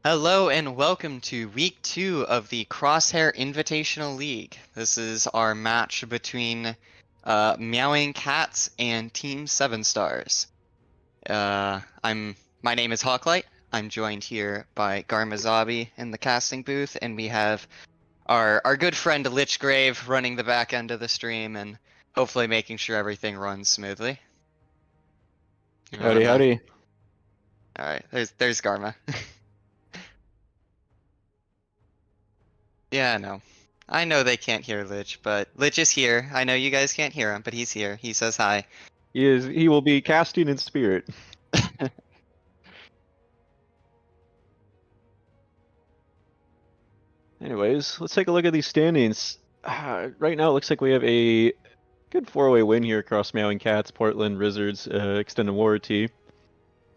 Hello and welcome to week 2 of the Crosshair Invitational League. This is our match between Meowing Cats and Team 7 Stars. My name is Hawklight. I'm joined here by Garma in the casting booth, and we have our good friend Lichgrave running the back end of the stream and hopefully making sure everything runs smoothly. Howdy, howdy. Alright, there's Garma. Yeah, no. I know they can't hear Lich, but Lich is here. I know you guys can't hear him, but he's here. He says hi. He will be casting in spirit. Anyways, let's take a look at these standings. Right now, it looks like we have a good four-way win here across Meowing Cats, Portland, Wizards, Extended Warranty.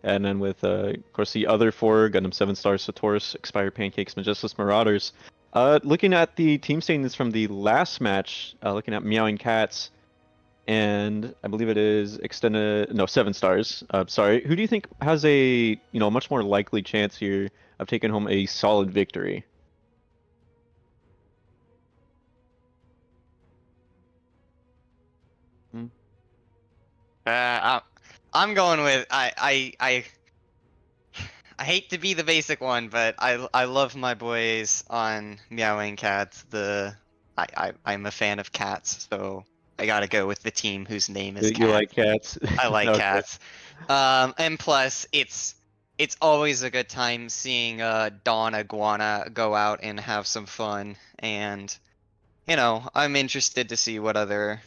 And then with, of course, the other four, Gundam 7 Stars, Satoris, Expired Pancakes, Majestus Marauders. Looking at the team standings from the last match, looking at Meowing Cats, and I believe it is Seven Stars. Sorry. Who do you think has a much more likely chance here of taking home a solid victory? Uh, I, I'm going with I hate to be the basic one, but I love my boys on Meowing Cats. I'm a fan of cats, so I gotta go with the team whose name is You Cat. like cats? I like Okay. cats. And plus, it's always a good time seeing Dawn Iguana go out and have some fun. And I'm interested to see what other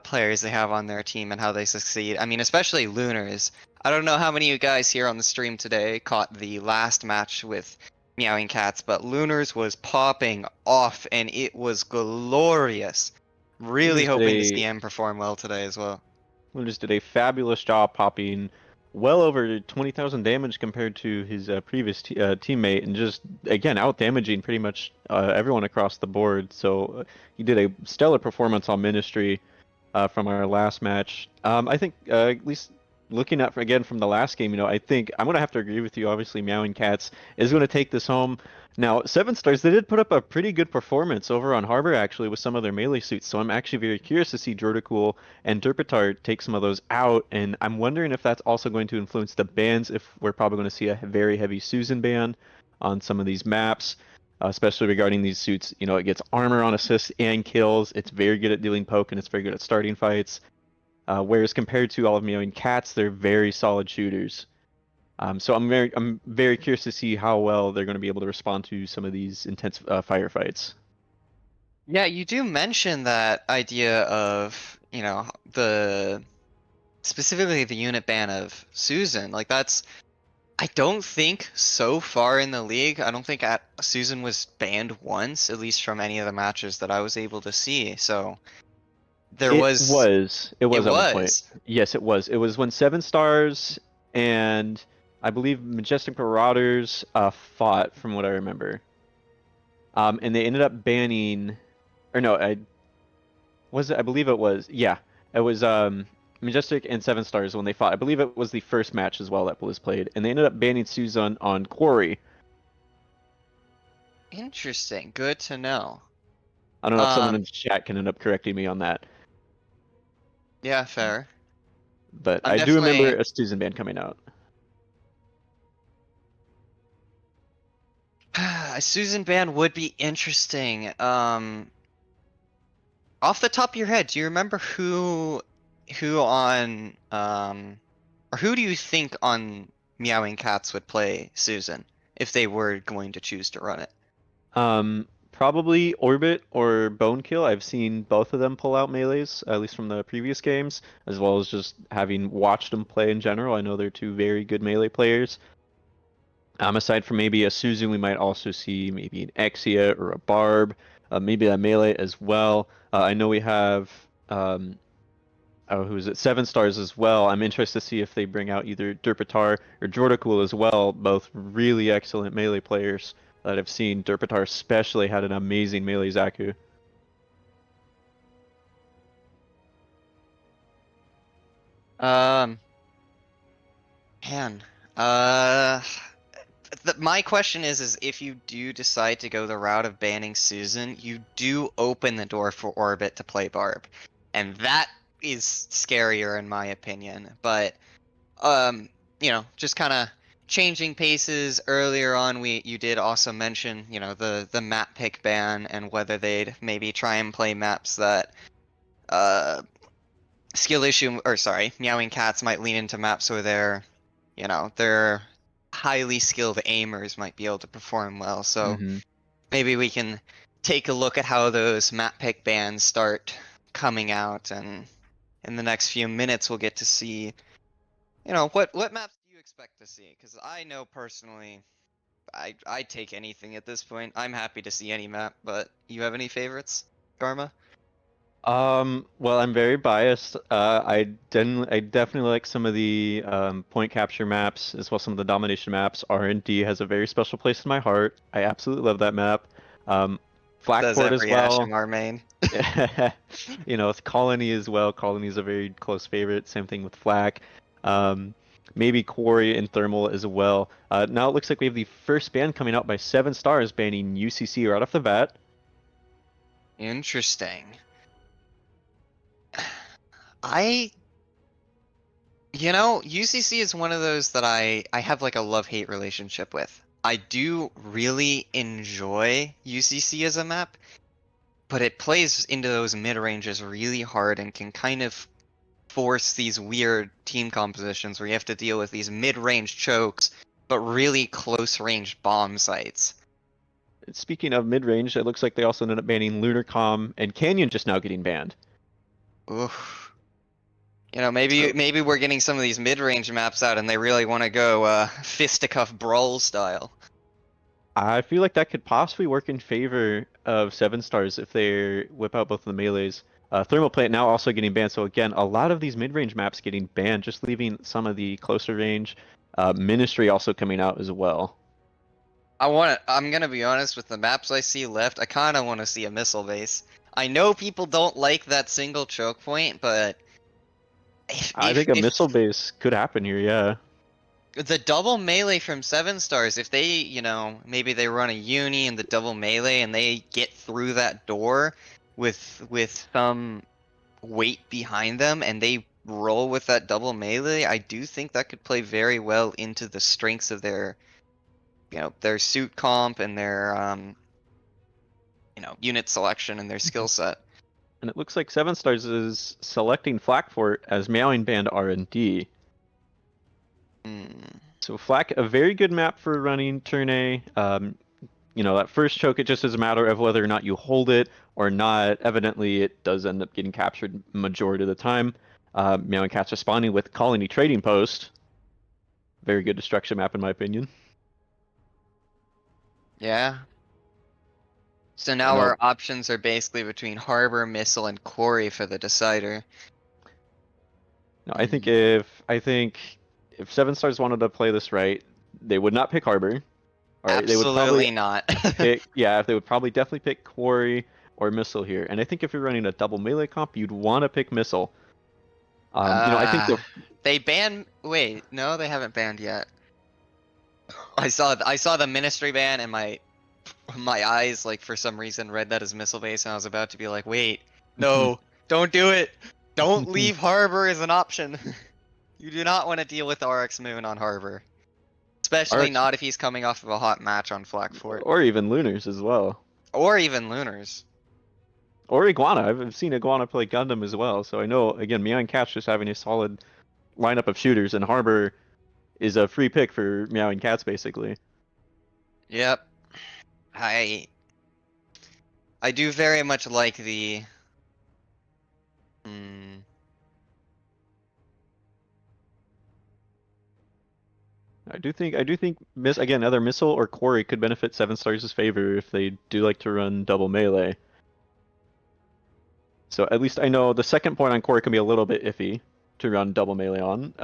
players they have on their team and how they succeed. I mean, especially Lunars. I don't know how many of you guys here on the stream today caught the last match with Meowing Cats, but Lunars was popping off and it was glorious. Really Lunars did hoping to see a him perform well today as well. Lunars did a fabulous job popping well over 20,000 damage compared to his previous teammate, and just again out damaging pretty much everyone across the board. So he did a stellar performance on Ministry. From our last match. I think at least looking at again from the last game, I think I'm gonna have to agree with you. Obviously, Meowing Cats is gonna take this home. Now, Seven Stars, they did put up a pretty good performance over on Harbor actually with some of their melee suits. So I'm actually very curious to see Jordacool and Derpitar take some of those out, and I'm wondering if that's also going to influence the bans. If we're probably going to see a very heavy Susan ban on some of these maps. Especially regarding these suits. It gets armor on assists and kills. It's very good at dealing poke, and it's very good at starting fights. Whereas compared to all of Meowing Cats, they're very solid shooters. So I'm very curious to see how well they're going to be able to respond to some of these intense firefights. Yeah, you do mention that idea of, specifically the unit ban of Susan. Like I don't think so far in the league, I don't think Susan was banned once, at least from any of the matches that I was able to see. So there It was, was. It it was at one point. was. Yes, it was. It was when Seven Stars and I believe Majestic Marauders fought, from what I remember. And they ended up banning, or no, I believe it was. Yeah, it was Majestic and Seven Stars when they fought. I believe it was the first match as well that was played, and they ended up banning Susan on Quarry. Interesting. Good to know. I don't know if someone in Um, the chat can end up correcting me on that, yeah, fair. but I'm I do remember definitely a Susan ban coming out. a Susan ban would be interesting. Off the top of your head, do you remember who on or who do you think on Meowing Cats would play Susan if they were going to choose to run it? Probably Orbit or Bone Kill. I've seen both of them pull out melees, at least from the previous games, as well as just having watched them play in general. I know they're two very good melee players. Aside from maybe a Suzu, we might also see maybe an Exia or a Barb, maybe a melee as well. I know we have, who is it? Seven Stars as well. I'm interested to see if they bring out either Derpitar or Jordacool as well. Both really excellent melee players that I've seen. Derpitar especially had an amazing melee Zaku. Um, man, uh, My question is if you do decide to go the route of banning Susan, you do open the door for Orbit to play Barb, and that is scarier in my opinion. But just kind of changing paces. Earlier on, you did also mention, the map pick ban and whether they'd maybe try and play maps that skill issue, or sorry, Meowing Cats might lean into maps where their highly skilled aimers might be able to perform well. So Hmm. maybe we can take a look at how those map pick bans start coming out, and in the next few minutes we'll get to see, what maps do you expect to see? Because I know personally, I take anything at this point. I'm happy to see any map, but you have any favorites, Garma? Well, I'm very biased. I definitely like some of the point capture maps as well as some of the domination maps. R&D has a very special place in my heart. I absolutely love that map. Um, Does Flakport as every well. Ashimar main? With Colony as well. Colony is a very close favorite. Same thing with Flak. Um, Maybe Quarry and Thermal as well. Now it looks like we have the first ban coming out by Seven Stars banning UCC right off the bat. Interesting. I, UCC is one of those that I have like a love-hate relationship with. I do really enjoy UCC as a map, but it plays into those mid-ranges really hard and can kind of force these weird team compositions where you have to deal with these mid-range chokes, but really close-range bomb sites. Speaking of mid-range, it looks like they also ended up banning Lunar Calm and Canyon just now getting banned. Oof. Maybe So maybe we're getting some of these mid-range maps out and they really want to go fisticuff brawl style. I feel like that could possibly work in favor of Seven Stars if they whip out both of the melees. Thermal Plant now also getting banned, so again, a lot of these mid-range maps getting banned, just leaving some of the closer range. Ministry also coming out as well. I'm gonna be honest, with the maps I see left, I kinda wanna see a missile base. I know people don't like that single choke point, but if I if think a if missile base could happen here, yeah. the double melee from Seven Stars, if they, maybe they run a uni and the double melee and they get through that door with some weight behind them and they roll with that double melee, I do think that could play very well into the strengths of their suit comp and their unit selection and their skill set. And it looks like Seven Stars is selecting Flakfort as Meowing Band R&D. Hmm. So Flak, a very good map for running turn A. That first choke, it just is a matter of whether or not you hold it or not. Evidently, it does end up getting captured majority of the time. Meowing Cats responding with Colony Trading Post. Very good destruction map in my opinion. Yeah. So I now know. our options are basically between Harbor, Missile, and Quarry for the decider. No, Hmm. I think if Seven Stars wanted to play this right, they would not pick Harbor. All right, they would probably Absolutely not. pick, yeah, they would probably definitely pick Quarry or Missile here. And I think if you're running a double melee comp, you'd want to pick Missile. I think uh, the they banned. Wait, no, they haven't banned yet. I saw the Ministry ban and my eyes, like, for some reason read that as missile base, and I was about to be like, wait, no, don't do it. Don't leave Harbor as an option. You do not want to deal with RX Moon on Harbor. Especially RX not if he's coming off of a hot match on Flak Fort. or even Lunars as well. Or even Lunars. Or Iguana. I've seen Iguana play Gundam as well, so I know again Meowing Cats just having a solid lineup of shooters, and Harbor is a free pick for Meowing Cats basically. Yep. I I do very much like the hmm, I do think miss again either Missile or Quarry could benefit Seven Stars' favor if they do like to run double melee. So at least I know the second point on Quarry can be a little bit iffy to run double melee on.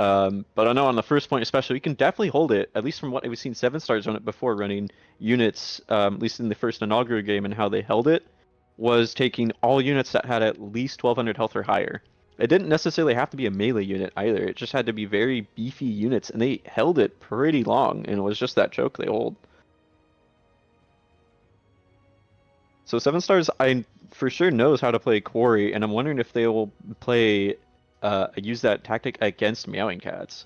But I know on the first point especially, you can definitely hold it. At least from what we've seen Seven Stars run it before, running units, at least in the first inaugural game, and how they held it was taking all units that had at least 1200 health or higher. it didn't necessarily have to be a melee unit either. It just had to be very beefy units, and they held it pretty long, and it was just that choke they hold. So Seven Stars, I for sure knows how to play Quarry, and I'm wondering if they will play use that tactic against Meowing Cats.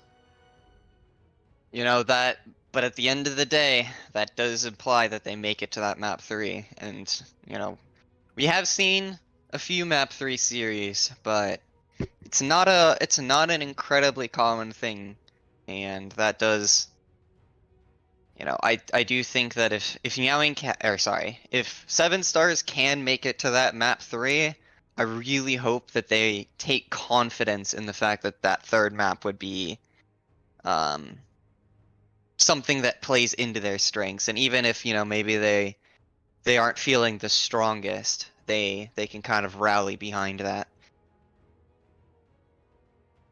You know that, but at the end of the day, that does imply that they make it to that map 3, and you know, we have seen a few map 3 series, but it's not an incredibly common thing, and that does, you know, I do think that if Meowing Cat, or sorry, if Seven Stars can make it to that map 3, I really hope that they take confidence in the fact that that third map would be um something that plays into their strengths, and even if, you know, maybe they aren't feeling the strongest, they can kind of rally behind that.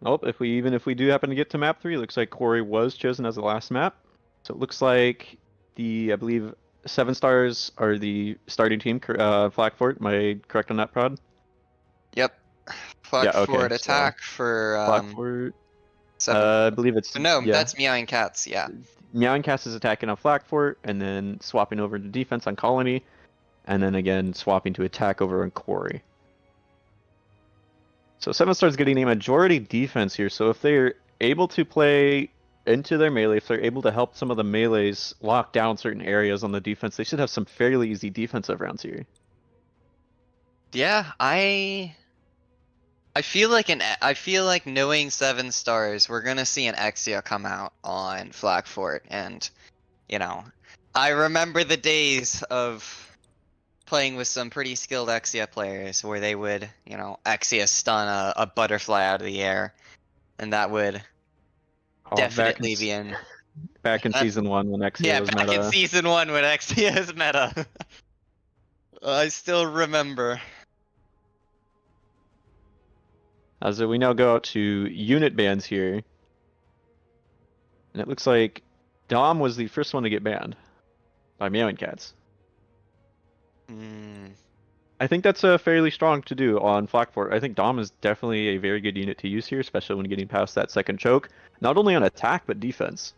Oh, even if we do happen to get to map 3, looks like Quarry was chosen as the last map. So it looks like I believe Seven Stars are the starting team. Flag Fort, am I correct on that, Prod? Yep. Yeah, Flag okay. forward So attack for Flag Fort, seven. I believe it's No, yeah. that's Meowing Cats. Yeah. Meowing Cast is attacking on Flag Fort, and then swapping over to defense on Colony, and then again swapping to attack over on Quarry. So Seven Stars getting a majority defense here. So if they're able to play into their melee, if they're able to help some of the melees lock down certain areas on the defense, they should have some fairly easy defensive rounds here. Yeah, I feel like knowing Seven Stars, we're gonna see an Exia come out on Flag Fort, and you know, I remember the days of playing with some pretty skilled Exia players where they would, you know, Exia stun a butterfly out of the air, and that would Oh, definitely be in. back in That's season 1 when Exia yeah, was back in meta. season 1 when Exia is meta. I still remember. As we now go out to unit bans here, and it looks like Dom was the first one to get banned by Meowing Cats. Hmm. I think that's fairly strong to do on Flakfort. I think Dom is definitely a very good unit to use here, especially when getting past that second choke. Not only on attack, but defense.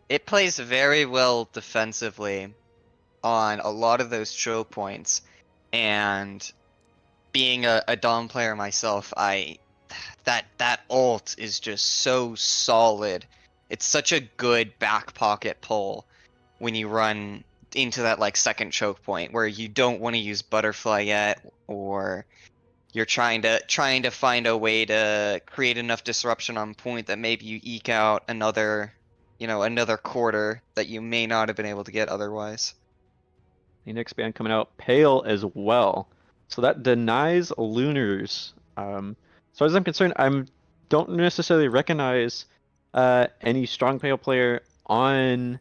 It plays very well defensively on a lot of those choke points, and being a Dom player myself, that ult is just so solid. It's such a good back pocket pull when you run into that like second choke point where you don't want to use butterfly yet, or you're trying to find a way to create enough disruption on point that maybe you eke out another, you know, another quarter that you may not have been able to get otherwise. The next band coming out, Pale as well. So that denies Lunars. As far as I'm concerned, I don't necessarily recognize any strong Pale player on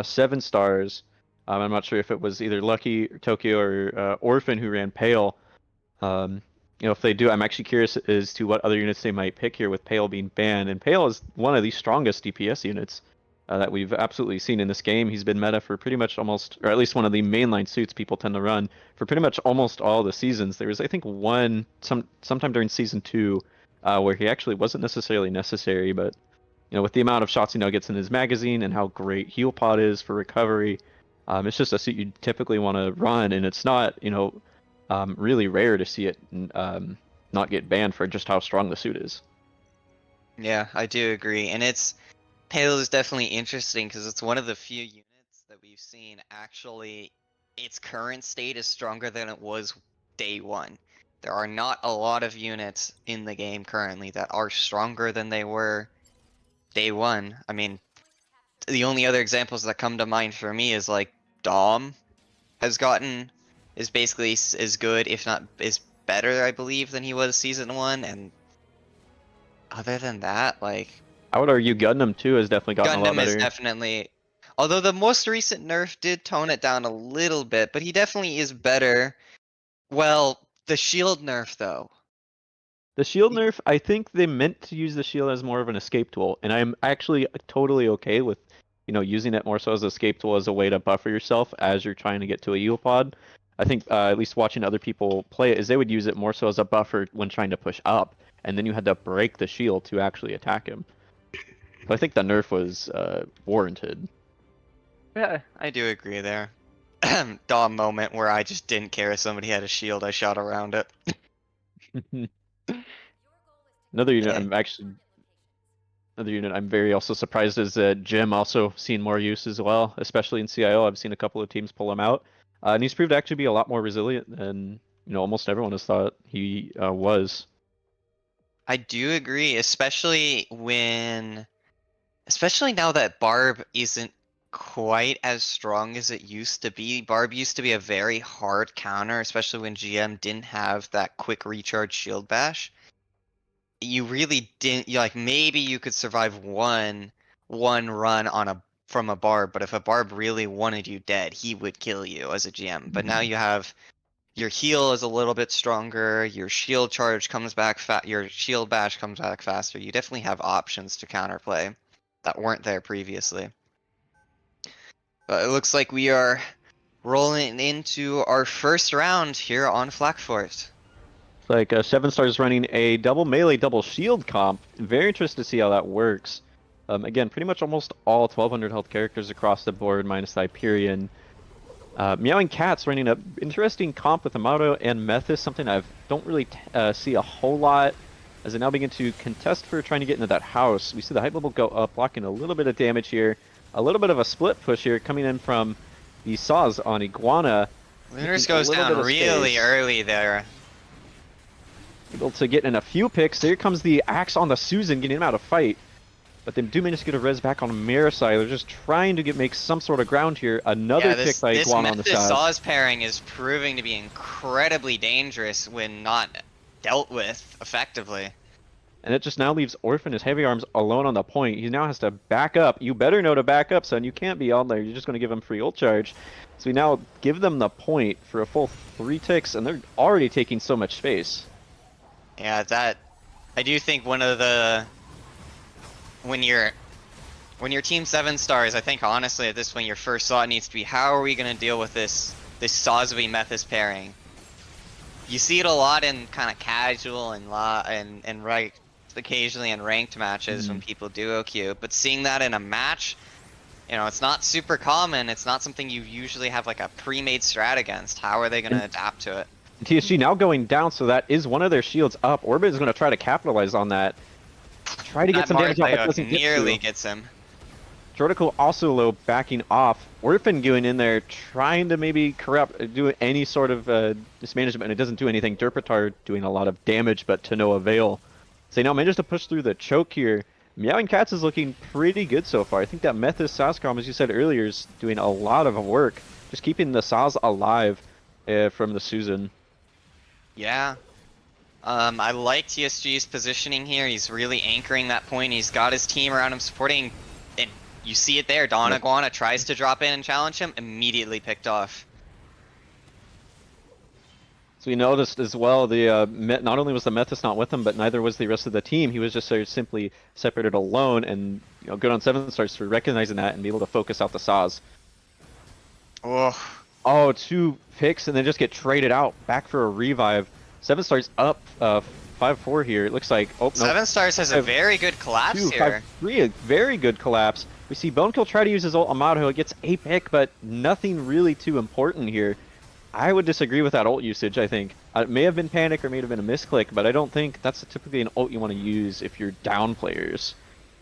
Seven Stars. I'm not sure if it was either Lucky, Tokyo, or Orphan who ran Pale. Um, if they do, I'm actually curious as to what other units they might pick here with Pale being banned. And Pale is one of the strongest DPS units that we've absolutely seen in this game. He's been meta for pretty much almost, or at least one of the mainline suits people tend to run for pretty much almost all the seasons. There was, I think, sometime during season 2 where he actually wasn't necessarily necessary, but with the amount of shots he now gets in his magazine and how great heal pod is for recovery, it's just a suit you typically want to run, and it's not, really rare to see it not get banned for just how strong the suit is. Yeah, I do agree, and Pale is definitely interesting because it's one of the few units that we've seen actually its current state is stronger than it was day one. There are not a lot of units in the game currently that are stronger than they were day one. I mean, the only other examples that come to mind for me is like Dom is basically as good, if not is better, I believe, than he was season 1, and other than that, like I would argue Gundam 2 has definitely gotten a lot Gundam is better. definitely, although the most recent nerf did tone it down a little bit, but he definitely is better. Well, the shield nerf though. The shield nerf, I think they meant to use the shield as more of an escape tool, and I'm actually totally okay with, using it more so as an escape tool as a way to buffer yourself as you're trying to get to a heal pod. I think at least watching other people play it is they would use it more so as a buffer when trying to push up, and then you had to break the shield to actually attack him. So I think the nerf was warranted. Yeah, I do agree there. Dawn moment where I just didn't care if somebody had a shield, I shot around it. Another unit Yeah. I'm actually Another unit I'm very also surprised is Jim also seen more use as well, especially in CIL. I've seen a couple of teams pull him out, and he's proved to actually be a lot more resilient than almost everyone has thought he was. I do agree, especially now that Barb isn't quite as strong as it used to be. Barb used to be a very hard counter, especially when GM didn't have that quick recharge shield bash. You really didn't, like, maybe you could survive one run on from a Barb, but if a Barb really wanted you dead, he would kill you as a GM. But now you have your heal is a little bit stronger, your shield charge comes back your shield bash comes back faster. You definitely have options to counterplay that weren't there previously. But it looks like we are rolling into our first round here on Flak Force. It's like 7 Stars running a double melee, double shield comp. Very interested to see how that works. Again, pretty much almost all 1200 health characters across the board, minus the Hyperion. Meowing Cats running an interesting comp with Amato and Methis, something I don't really see a whole lot. As they now begin to contest for trying to get into that house. We see the hype level go up, blocking a little bit of damage here. A little bit of a split push here coming in from the Saws on Iguana. Lunars goes down really early there. Able to get in a few picks. There comes the axe on the Susan, getting him out of fight. But they do manage to get a res back on Marisai. They're just trying to make some sort of ground here. Another pick by Iguana on the side. This Saws pairing is proving to be incredibly dangerous when not dealt with effectively. And it just now leaves Orphan, his heavy arms, alone on the point. He now has to back up. You better know to back up, son. You can't be on there. You're just going to give him free ult charge. So we now give them the point for a full 3 ticks, and they're already taking so much space. Yeah, I do think one of the when you're Team 7 Stars, I think honestly at this point your first thought needs to be, how are we going to deal with this Sazvi Methis pairing? You see it a lot in kind of casual and right occasionally in ranked matches when people duo queue, but seeing that in a match, it's not super common. It's not something you usually have like a pre-made strat against. How are they going to adapt to it? TSG now going down, so that is one of their shields up. Orbit is going to try to capitalize on that. Try to get some damage off, but doesn't nearly gets him. Jordical also low, backing off. Orphan going in there, trying to maybe do any sort of mismanagement, and it doesn't do anything. Derpitar doing a lot of damage, but to no avail. So he now manages to push through the choke here. Meowing Cats is looking pretty good so far. I think that Methis Sascom, as you said earlier, is doing a lot of work. Just keeping the Saz alive from the Susan. Yeah. I like TSG's positioning here. He's really anchoring that point. He's got his team around him supporting, and you see it there. Dawn Iguana tries to drop in and challenge him, immediately picked off. So we noticed as well, not only was the Methis not with him, but neither was the rest of the team. He was just simply separated alone, and good on 7 Stars for recognizing that and be able to focus out the Saz. Oh, 2 picks and then just get traded out, back for a revive. 7 Stars up 5-4 here. It looks like 7 Stars has a very good collapse here. 5-3, a very good collapse. We see Bonekill try to use his ult Amato. It gets a pick, but nothing really too important here. I would disagree with that ult usage, I think. It may have been panic or may have been a misclick, but I don't think that's typically an ult you want to use if you're down players.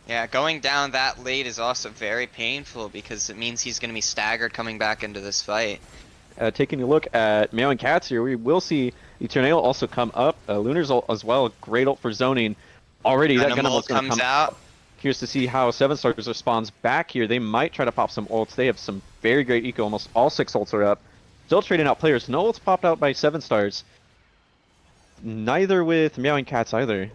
Yeah, going down that late is also very painful because it means he's going to be staggered coming back into this fight. Taking a look at Meowing Cats here, we will see Eternal also come up. Lunar's ult as well, great ult for zoning. Already that Gundam ult comes out. Curious to see how 7 Stars responds back here. They might try to pop some ults. They have some very great eco. Almost all 6 ults are up. Still trading out players. No ults popped out by 7 Stars. Neither with Meowing Cats either.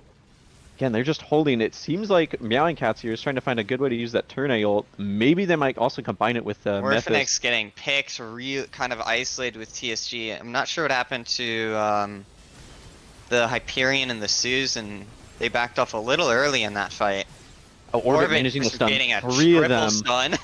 Again, they're just holding. It seems like Meowing Cats here is trying to find a good way to use that turn ult. Maybe they might also combine it with Orphanix getting picked, kind of isolated with TSG. I'm not sure what happened to the Hyperion and the Susan. They backed off a little early in that fight. Oh, Orbit managing to stun getting a 3 of them. Stun.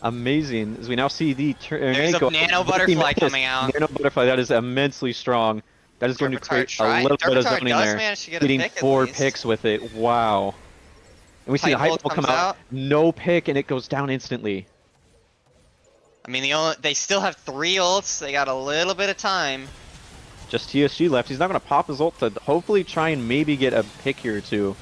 Amazing. As we now see the There's a Nano Butterfly coming out. Nano Butterfly, that is immensely strong. That is going to Derpitard create a little bit of Derpitard zoning does there. manage to get Getting a pick at 4 least. picks with it. Wow. And we see the Titanbolt hype will come comes out. out. No pick, and it goes down instantly. I mean, they still have 3 ults. They got a little bit of time. Just TSG left. He's not going to pop his ult to hopefully try and maybe get a pick here or two.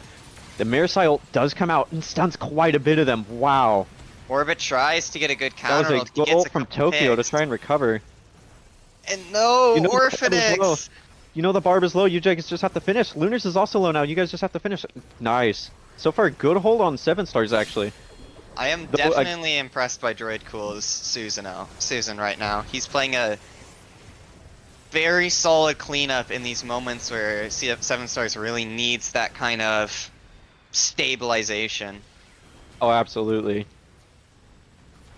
The Marisai ult does come out and stuns quite a bit of them. Wow. Orbit tries to get a good That counter was ult. a He good gets ult a from couple Tokyo picks. to try and recover. And no, You know the barb is low. Orphanix! You know the barb is low. You guys just have to finish. Lunars is also low now. You guys just have to finish. Nice. So far, good hold on 7 stars actually. I am definitely impressed by Droid Cool's Susan right now. He's playing a very solid cleanup in these moments where Seven Stars really needs that kind of stabilization. Oh, absolutely.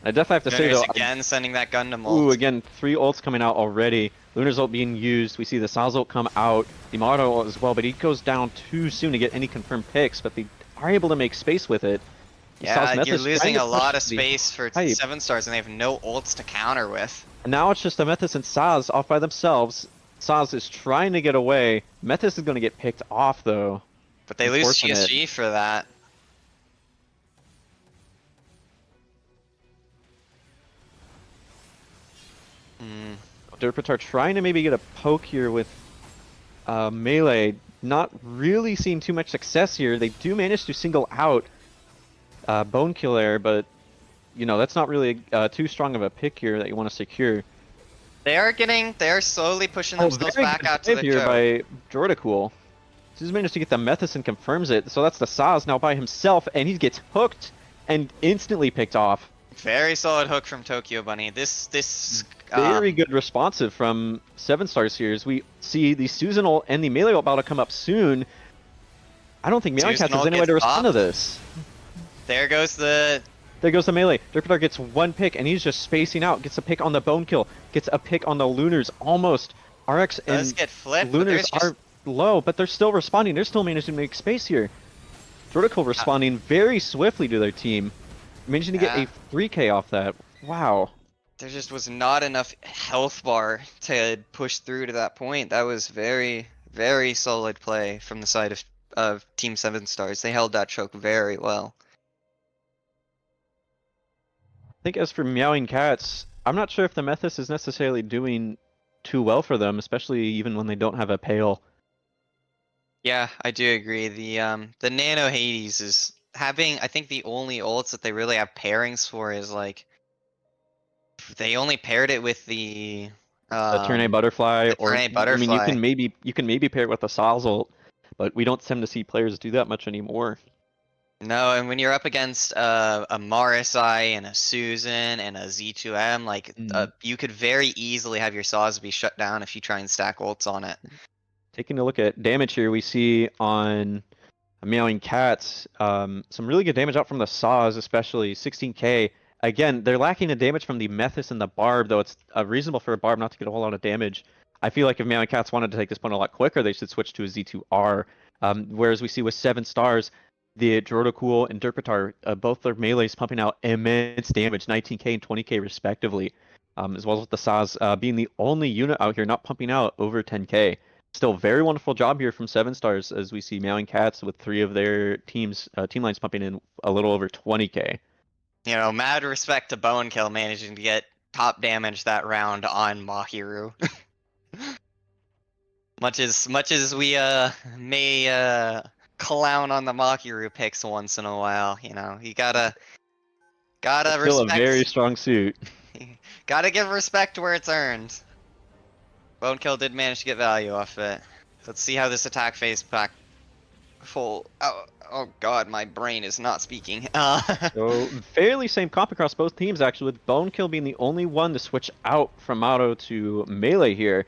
I definitely have to say Lunar's though. again sending that Gundam ult. Ooh, again, 3 ults coming out already. Lunar's ult being used. We see the Sal's ult come out. The Mato ult as well, but he goes down too soon to get any confirmed picks, but they are able to make space with it. Yeah, you're losing a lot of the space for hype. 7 stars and they have no ults to counter with. And now it's just Amethyst and Saz off by themselves. Saz is trying to get away. Amethyst is going to get picked off though. But they lose Unfortunate. TSG for that. Derpitar trying to maybe get a poke here with Melee. Not really seeing too much success here. They do manage to single out Bone Kill there, but you know that's not really too strong of a pick here that you want to secure. They are slowly pushing themselves very back good out to the here choke. by Jordacool. He's managed to get the Methus and confirms it, so that's the Saz now by himself, and he gets hooked and instantly picked off. Very solid hook from Tokyo Bunny. This Very good responsive from 7 stars here as we see the Susan ult and the Melee ult about to come up soon. I don't think MCats has any way to respond to this. There goes the Melee. Derpitar gets 1 pick and he's just spacing out. Gets a pick on the Bone Kill. Gets a pick on the Lunars. Almost. RX and get flipped, Lunars are low, but they're still responding. They're still managing to make space here. Jordacool responding very swiftly to their team. Managing to get a 3k off that. Wow. There just was not enough health bar to push through to that point. That was very, very solid play from the side of Team 7 Stars. They held that choke very well. I think as for Meowing Cats, I'm not sure if the Methus is necessarily doing too well for them, especially even when they don't have a Pale. Yeah, I do agree. The Nano Hades is having, I think the only ults that they really have pairings for is like, they only paired it with the Turn A Butterfly, or Turn A Butterfly. I mean, you can maybe pair it with a Sal's ult, but we don't tend to see players do that much anymore. No, and when you're up against a Marisai and a Susan and a Z2M, like you could very easily have your Saws be shut down if you try and stack ults on it. Taking a look at damage here, we see on Meowing Cats some really good damage out from the Saws, especially 16k. Again, they're lacking the damage from the Methus and the Barb, though it's reasonable for a Barb not to get a whole lot of damage. I feel like if Meowing Cats wanted to take this point a lot quicker, they should switch to a Z2R. Whereas we see with 7 stars, the Jordacool and Derpitar, both their melees pumping out immense damage, 19k and 20k respectively, as well as with the Saz being the only unit out here not pumping out over 10k. Still very wonderful job here from 7 stars as we see Meowing Cats with 3 of their team lines pumping in a little over 20k. You know, mad respect to Bone Kill managing to get top damage that round on Mahiru. much as we may clown on the Mahiru picks once in a while, you know, you gotta Still respect. a very strong suit. Gotta give respect where it's earned. Bone Kill did manage to get value off it. Let's see how this attack phase pack full. Oh god, my brain is not speaking. So fairly same comp across both teams actually, with Bone Kill being the only one to switch out from Mato to Melee here.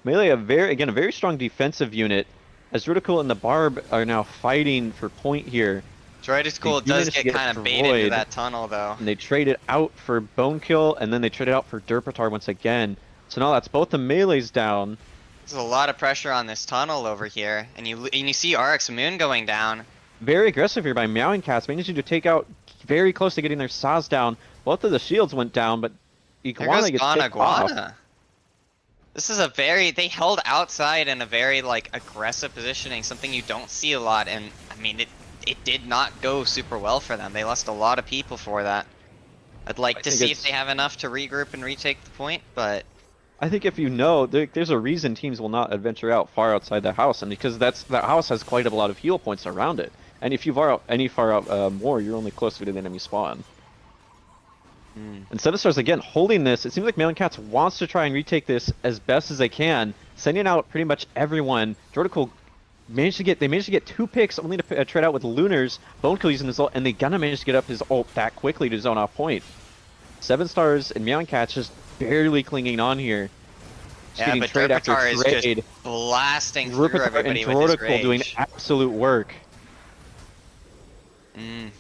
Melee a very strong defensive unit, as Jordacool and the Barb are now fighting for point here. Jordacool does get kind of baited into that tunnel though. And they traded out for Bone Kill, and then they traded out for Derpitar once again. So now that's both the melees down. There's a lot of pressure on this tunnel over here, and you see RX Moon going down. Very aggressive here by Meowing Cats, managing to take out very close to getting their Saz down. Both of the shields went down, but Iguana gets picked off. This is a very, they held outside in a very like aggressive positioning, something you don't see a lot, and I mean it did not go super well for them. They lost a lot of people for that. I'd like to see if they have enough to regroup and retake the point, but I think if you know, there's a reason teams will not adventure out far outside the house, and because that house has quite a lot of heal points around it. And if you far out more, you're only closer to the enemy spawn. And Seven Stars again holding this. It seems like Meowing Cats wants to try and retake this as best as they can, sending out pretty much everyone. Jordical managed to get 2 picks, only to trade out with Lunars. Bonekill using his ult, and they gonna manage to get up his ult that quickly to zone off point. Seven Stars and Meowing Cats just barely clinging on here. Yeah, but Derpitar is just blasting through everybody with his rage. Doing absolute work.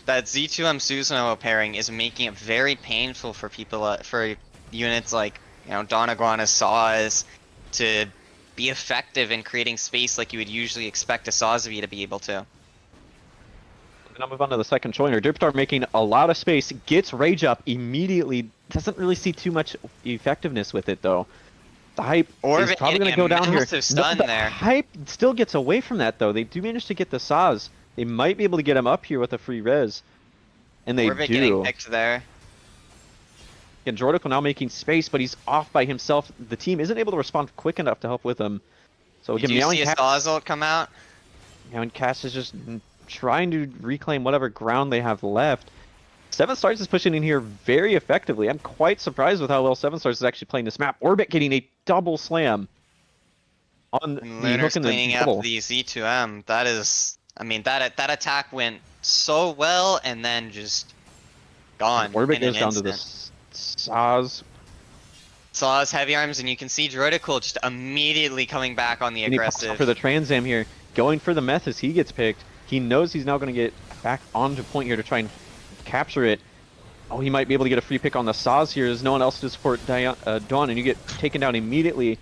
That Z2M Susanoo pairing is making it very painful for people, for units like, you know, Dawn Iguana Saws to be effective in creating space like you would usually expect a Sawsby to be able to. And I'll move on to the second joiner. Derpitar making a lot of space, gets rage up immediately, doesn't really see too much effectiveness with it though. The hype is probably going to go down here. Stun there. Hype still gets away from that though. They do manage to get the Saws. They might be able to get him up here with a free res. And they Orbit do. Getting picked there. And Jordical now making space, but he's off by himself. The team isn't able to respond quick enough to help with him. So again, Did you see a Saws ult come out? Meowing Cats is just trying to reclaim whatever ground they have left. Seven Stars is pushing in here very effectively. I'm quite surprised with how well Seven Stars is actually playing this map. Orbit getting a double slam on the hook and the double. Up the Z2M. That is, I mean, that attack went so well and then just gone. Orbit goes down to the Saws. Saws heavy arms, and you can see Droidical just immediately coming back on the aggressive. For the Trans Am here, going for the Meth as he gets picked. He knows he's now going to get back onto point here to try and capture it. Oh, he might be able to get a free pick on the Saws here. There's no one else to support Dawn, and you get taken down immediately.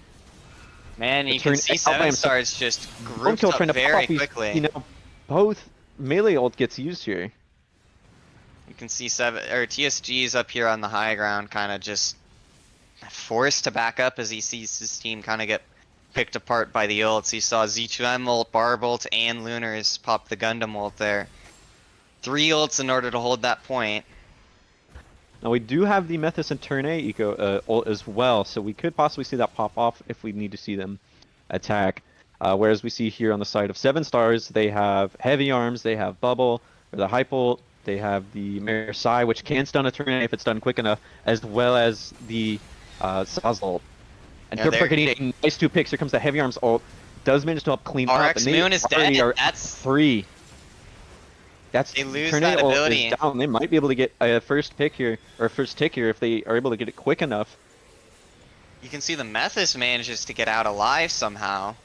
Man, you can see Seven Stars just grouped up very quickly. You know, both melee ult gets used here. You can see TSG's up here on the high ground, kind of just forced to back up as he sees his team kind of get picked apart by the ults. He saw Z2M ult, Barb ult, and Lunars pop the Gundam ult there. 3 ults in order to hold that point. Now we do have the Methus and Turn A eco ult as well, so we could possibly see that pop off if we need to see them attack. Whereas we see here on the side of Seven Stars, they have Heavy Arms, they have Bubble, or the Hype ult, they have the Mersai, which can stun a Turn A if it's done quick enough, as well as the Saz ult. And Derpitar getting a nice 2 picks. Here comes the Heavy Arms ult. Does manage to help clean up. RX Moon is dead. That's 3. They lose that ability. Down. They might be able to get a first pick here, or a first tick here if they are able to get it quick enough. You can see the Methus manages to get out alive somehow.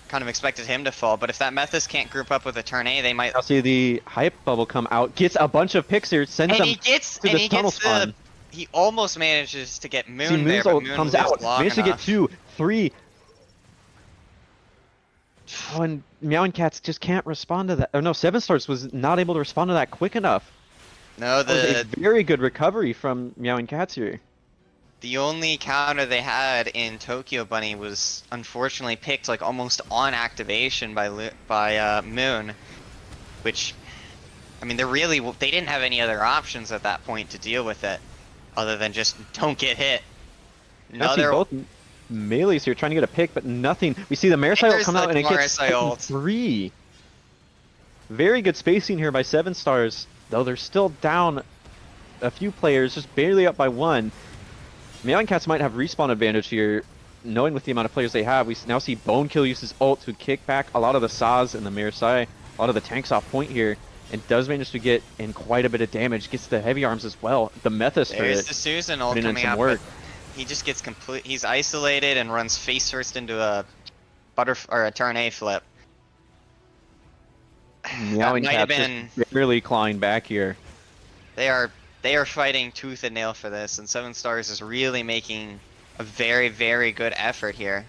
Kind of expected him to fall, but if that Methus can't group up with a Turn A, they might. I'll see the Hype Bubble come out, gets a bunch of picks here, sends them to the tunnel spawn. He almost manages to get Moon there, but Moon comes out, manages to get 2, 3. Oh, and Meowing Cats just can't respond to that. Oh no, Seven Stars was not able to respond to that quick enough. No, that was a very good recovery from Meowing Cats here. The only counter they had in Tokyo Bunny was unfortunately picked like almost on activation by Moon, which, I mean, they didn't have any other options at that point to deal with it, other than just don't get hit. Both melees here trying to get a pick, but nothing. We see the Mersai ult come out and it gets 3. Very good spacing here by Seven Stars, though they're still down a few players, just barely up by 1. Meowing Cats might have respawn advantage here, knowing with the amount of players they have. We now see Bonekill use his ult to kick back a lot of the Saws and the Mersai, a lot of the tanks off point here, and does manage to get in quite a bit of damage. Gets the Heavy Arms as well. The Methus for it. There's the Susan ult coming out, but he just gets he's isolated and runs face first into a a Turn A flip. Meowing Cats barely clawing back here. They are fighting tooth and nail for this, and Seven Stars is really making a very, very good effort here.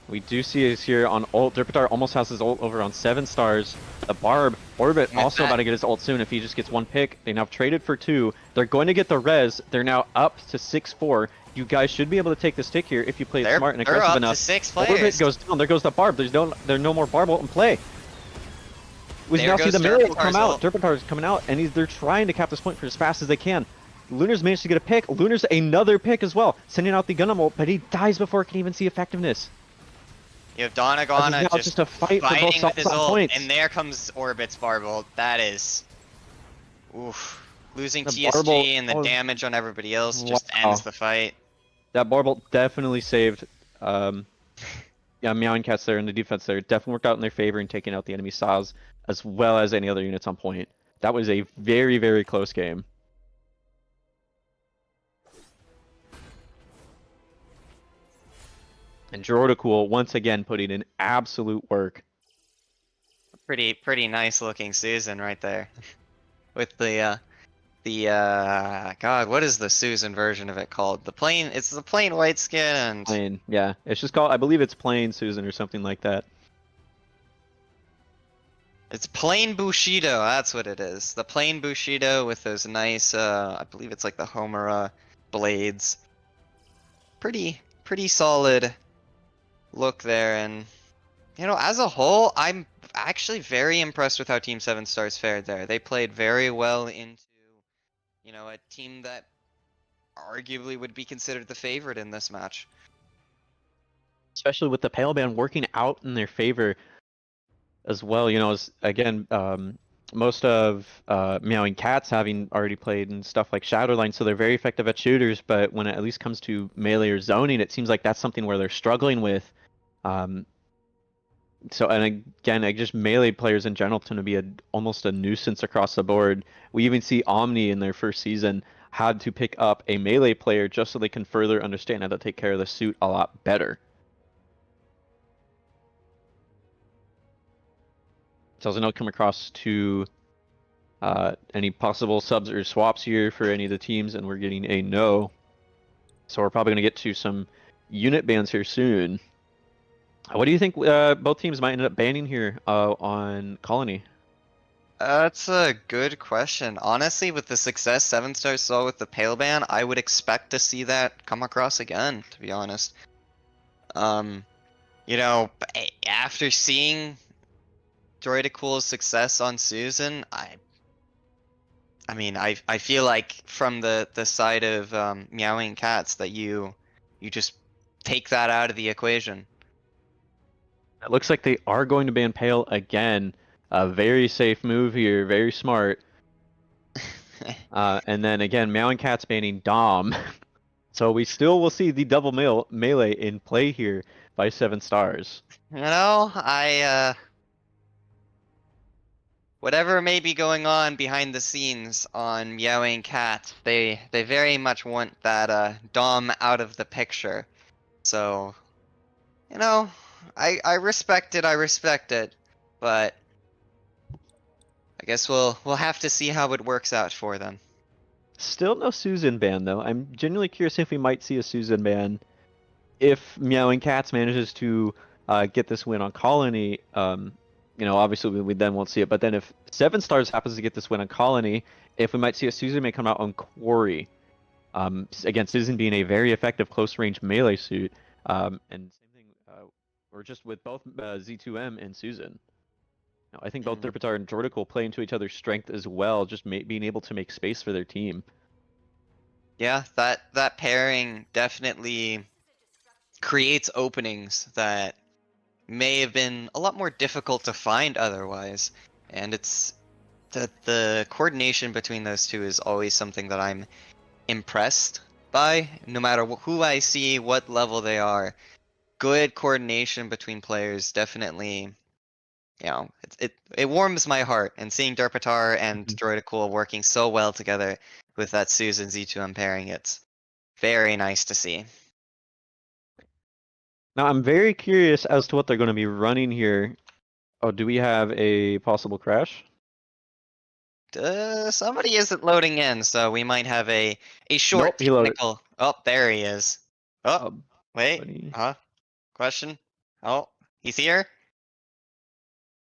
We do see is here on ult. Derpitar almost has his ult over on 7 stars. The Barb, Orbit With also that- about to get his ult soon if he just gets 1 pick. They now have traded for 2. They're going to get the res. They're now up to 6-4. You guys should be able to take this tick here if you play it smart and they're aggressive up enough. to 6 Orbit players. goes down. There goes the Barb. There's no more Barb ult in play. We There now see goes the melee ult Derpitar's come out. ult. Derpitar's coming out, and they're trying to cap this point for as fast as they can. Lunar's managed to get a pick. Lunar's another pick as well, sending out the Gundam ult, but he dies before it can even see effectiveness. You have Donagana just a fight for both fighting with sides his on ult, points. and there comes Orbit's Barb ult. That is... Oof. Losing The TSG Barb ult and the was- damage on everybody else just Wow. ends the fight. That Barb ult definitely saved yeah, Meowing Cats there in the defense there. Definitely worked out in their favor in taking out the enemy SAWs as well as any other units on point. That was a very, very close game. And Jordacool once again putting in absolute work. Pretty nice looking Susan right there. With the God, what is the Susan version of it called? It's the plain white skin and Plain, yeah. It's just called, I believe it's plain Susan or something like that. it's plain Bushido, that's what it is. The plain Bushido with those nice, I believe it's like the Homura blades. Pretty solid look there, and you know, as a whole, I'm actually very impressed with how Team 7 Stars fared there. They played very well into, you know, a team that arguably would be considered the favorite in this match. Especially with the Pale Band working out in their favor as well. You know, as, again, most of Meowing Cats having already played and stuff like Shadowline, so they're very effective at shooters, but when it at least comes to melee or zoning, it seems like that's something where they're struggling with. So, and again, just melee players in general tend to be almost a nuisance across the board. We even see Omni in their first season had to pick up a melee player just so they can further understand how to take care of the suit a lot better. Doesn't know come across to any possible subs or swaps here for any of the teams, and we're getting a no. So we're probably going to get to some unit bans here soon. What do you think both teams might end up banning here on Colony? That's a good question. Honestly, with the success 7 Stars saw with the Pale Ban, I would expect to see that come across again, to be honest. You know, after seeing Droidacool's success on Susan, I mean, I feel like from the side of Meowing Cats that you just take that out of the equation. It looks like they are going to ban Pale again. A very safe move here, very smart. And then again, Meowing Cat's banning Dom. So we still will see the double melee in play here by 7 Stars. You know, whatever may be going on behind the scenes on Meowing Cat, they very much want that Dom out of the picture. So, you know, I respect it, but I guess we'll have to see how it works out for them. Still no Susan ban though. I'm genuinely curious if we might see a Susan ban if Meowing Cats manages to get this win on Colony. You know, obviously we then won't see it. But then if 7 Stars happens to get this win on Colony, if we might see a Susan may come out on Quarry. Again, Susan being a very effective close range melee suit. And same thing, or just with both Z2M and Susan. Now, I think both Derpitar and Jordical play into each other's strength as well, just being able to make space for their team. Yeah, that pairing definitely creates openings that may have been a lot more difficult to find otherwise. And it's the coordination between those two is always something that I'm impressed by, no matter who I see, what level they are. Good coordination between players definitely, you know, it warms my heart. And seeing Derpitar and Droidacool working so well together with that Susan Z2M pairing, it's very nice to see. Now, I'm very curious as to what they're going to be running here. Oh, do we have a possible crash? Somebody isn't loading in, so we might have a short Nope, he loaded. technical. Oh, there he is. Oh, wait. Buddy. Huh? Question? Oh, he's here.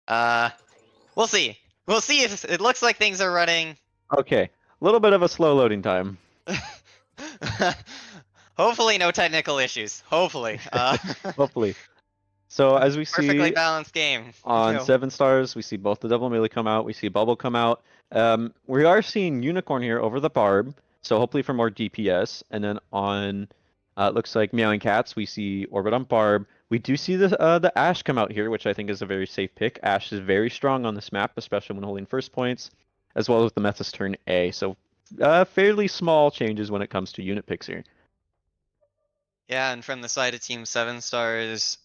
We'll see. We'll see if it looks like things are running. Okay, a little bit of a slow loading time. Hopefully, no technical issues. Hopefully. Hopefully. So as we Perfectly see balanced game. on No. 7 stars, we see both the double melee come out. We see bubble come out. We are seeing unicorn here over the barb, so hopefully for more DPS. And then on it looks like meowing cats, we see orbit on barb. We do see the Ash come out here, which I think is a very safe pick. Ash is very strong on this map, especially when holding first points, as well as the Metis turn A. So fairly small changes when it comes to unit picks here. Yeah, and from the side of Team 7 Stars,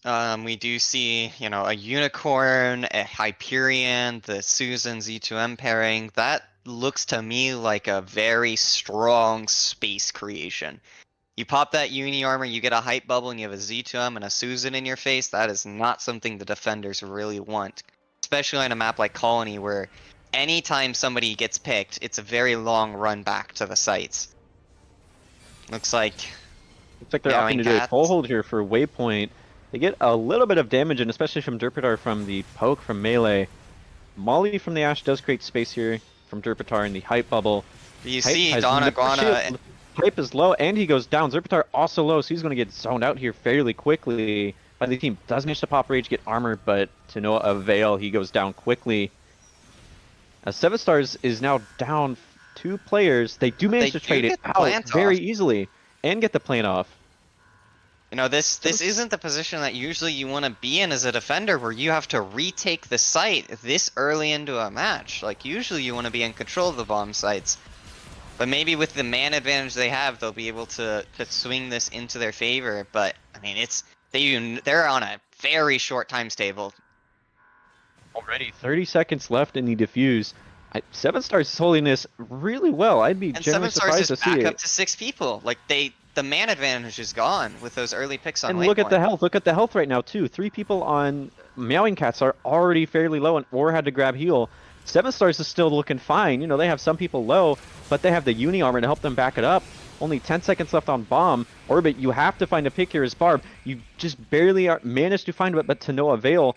we do see, a Unicorn, a Hyperion, the Susan Z2M pairing. That looks to me like a very strong space creation. You pop that Uni armor, you get a hype bubble, and you have a Z2M and a Susan in your face. That is not something the defenders really want. Especially on a map like Colony, where anytime somebody gets picked, it's a very long run back to the sites. Looks like they're Meowing opting to do a Cats. full hold here for Waypoint. They get a little bit of damage, and especially from Derpitar from the poke from melee. Molly from the Ash does create space here from Derpitar in the hype bubble. You Hype see has Donna no Guana. shield. Hype is low, and he goes down. Derpitar also low, so he's going to get zoned out here fairly quickly. But the team does manage to pop rage, get armor, but to no avail. He goes down quickly. 7 Stars is now down 2 players. They do manage to trade it out very easily and get the plant off. This isn't the position that usually you want to be in as a defender, where you have to retake the site this early into a match. Like, usually you want to be in control of the bomb sites. But maybe with the man advantage they have, they'll be able to swing this into their favor. But, I mean, they're on a very short times table. Already 30 seconds left in the defuse. 7 Stars is holding this really well. I'd be genuinely surprised to see it. And 7 Stars is back up to 6 people. Like, the man advantage is gone with those early picks on And Waypoint. look at the health. Look at the health right now, too. 3 people on Meowing Cats are already fairly low or had to grab heal. 7 Stars is still looking fine. They have some people low, but they have the Uni armor to help them back it up. Only 10 seconds left on Bomb. Orbit, you have to find a pick here as Barb. You just barely managed to find it, but to no avail.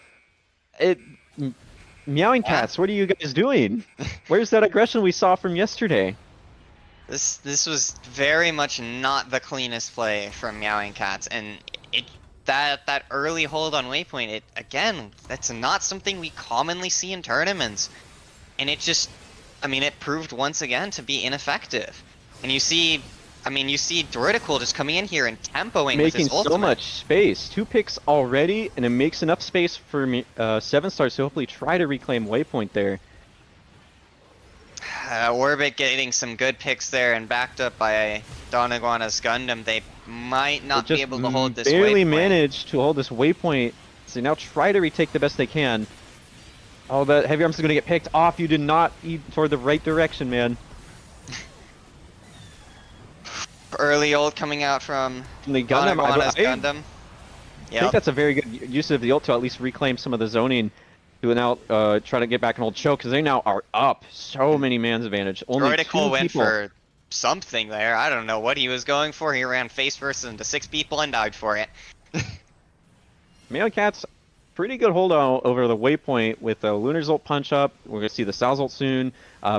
Meowing Cats, what are you guys doing? Where's that aggression we saw from yesterday? This was very much not the cleanest play from Meowing Cats, and that early hold on Waypoint, that's not something we commonly see in tournaments, and it proved once again to be ineffective. And you see Druidical just coming in here and tempoing with his ultimate. Making so much space. 2 picks already, and it makes enough space for 7 Stars to hopefully try to reclaim Waypoint there. Orbit getting some good picks there, and backed up by Donaguana's Gundam. They might not be able to hold this barely Waypoint. managed to hold this Waypoint, so they now try to retake the best they can. Oh, the heavy arms is going to get picked off. You did not eat toward the right direction, man. Early ult coming out from the Gundam. Gundam. I think that's a very good use of the ult to at least reclaim some of the zoning. To now try to get back and hold choke, because they now are up so many man's advantage. Only Druidical 2 went people. for something there. I don't know what he was going for. He ran face first into 6 people and died for it. Meowing Cats, pretty good hold on over the Waypoint with the Lunar's ult punch up. We're going to see the Sal's ult soon.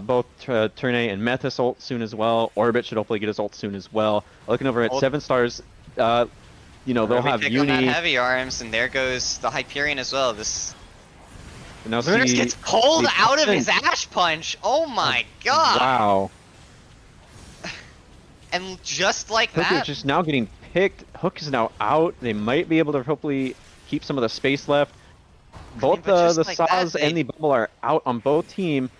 Both Turn A and Metis ult soon as well. Orbit should hopefully get his ult soon as well. Looking over at 7 Stars, they'll have pick Uni. On that heavy arms, and there goes the Hyperion as well. Now Lunars gets pulled out of his Ash Punch. Oh my god! Wow. And just like Hook that, is just now getting picked. Hook is now out. They might be able to hopefully keep some of the space left. Both the Saws and the Bubble are out on both team.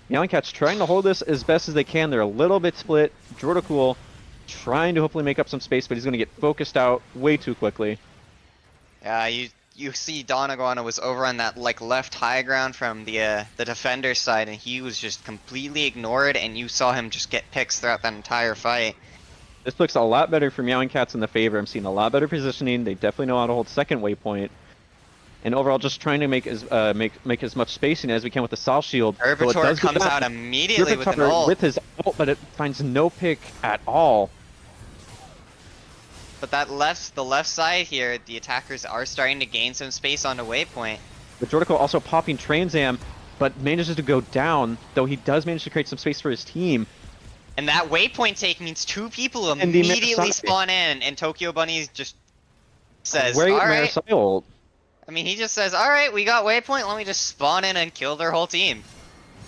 Meowing Cats trying to hold this as best as they can. They're a little bit split. Druidical trying to hopefully make up some space, but he's going to get focused out way too quickly. Yeah, you see Donaguana was over on that left high ground from the defender side, and he was just completely ignored, and you saw him just get picks throughout that entire fight. This looks a lot better for Meowing Cats in the favor. I'm seeing a lot better positioning. They definitely know how to hold second Waypoint. And overall, just trying to make as much spacing as we can with the Sol Shield. Herbitor comes out immediately with an ult. With his ult, but it finds no pick at all. But the left side here, the attackers are starting to gain some space on the waypoint. But Jordico also popping Transam, but manages to go down, though he does manage to create some space for his team. And that waypoint take means two people And the immediately Marisai. spawn in, and Tokyo Bunny just says, Great alright. Marisai ult. I mean, he just says, alright, we got waypoint, let me just spawn in and kill their whole team.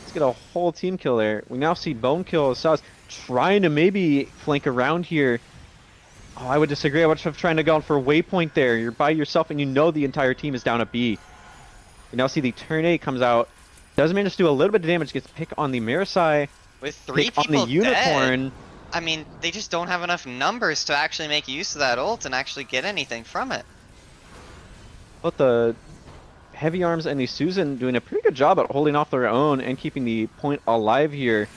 Let's get a whole team kill there. We now see Bone Kill Saz trying to maybe flank around here. Oh, I would disagree. I would have trying to go for a waypoint there. You're by yourself and you know the entire team is down a B. We now see the turn A comes out. Does manage to do a little bit of damage. Gets pick on the Marisai. With 3 Pick people on the Unicorn. dead, I mean, they just don't have enough numbers to actually make use of that ult and actually get anything from it. But the Heavy Arms and the Susan doing a pretty good job at holding off their own and keeping the point alive here.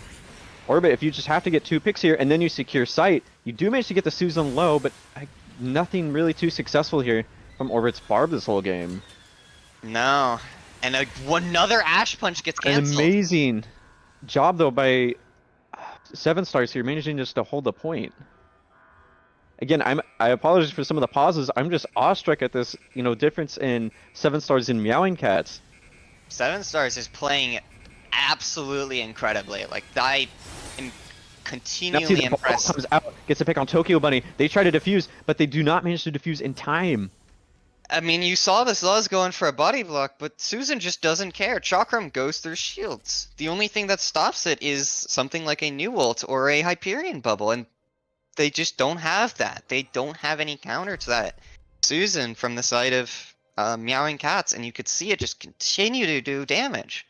Orbit, if you just have to get 2 picks here and then you secure sight, you do manage to get the Susan low, but nothing really too successful here from Orbit's Barb this whole game. No. And another Ash Punch gets canceled. An amazing job, though, by 7 Stars here, managing just to hold the point. Again, I apologize for some of the pauses. I'm just awestruck at this, difference in 7 Stars in Meowing Cats. 7 Stars is playing absolutely incredibly. Like, I am continually impressed. Comes out, gets a pick on Tokyo Bunny. They try to defuse, but they do not manage to defuse in time. I mean, you saw this Luz going for a body block, but Susan just doesn't care. Chakram goes through shields. The only thing that stops it is something like a new ult or a Hyperion bubble, and they just don't have that. They don't have any counter to that. Susan from the side of Meowing Cats, and you could see it just continue to do damage.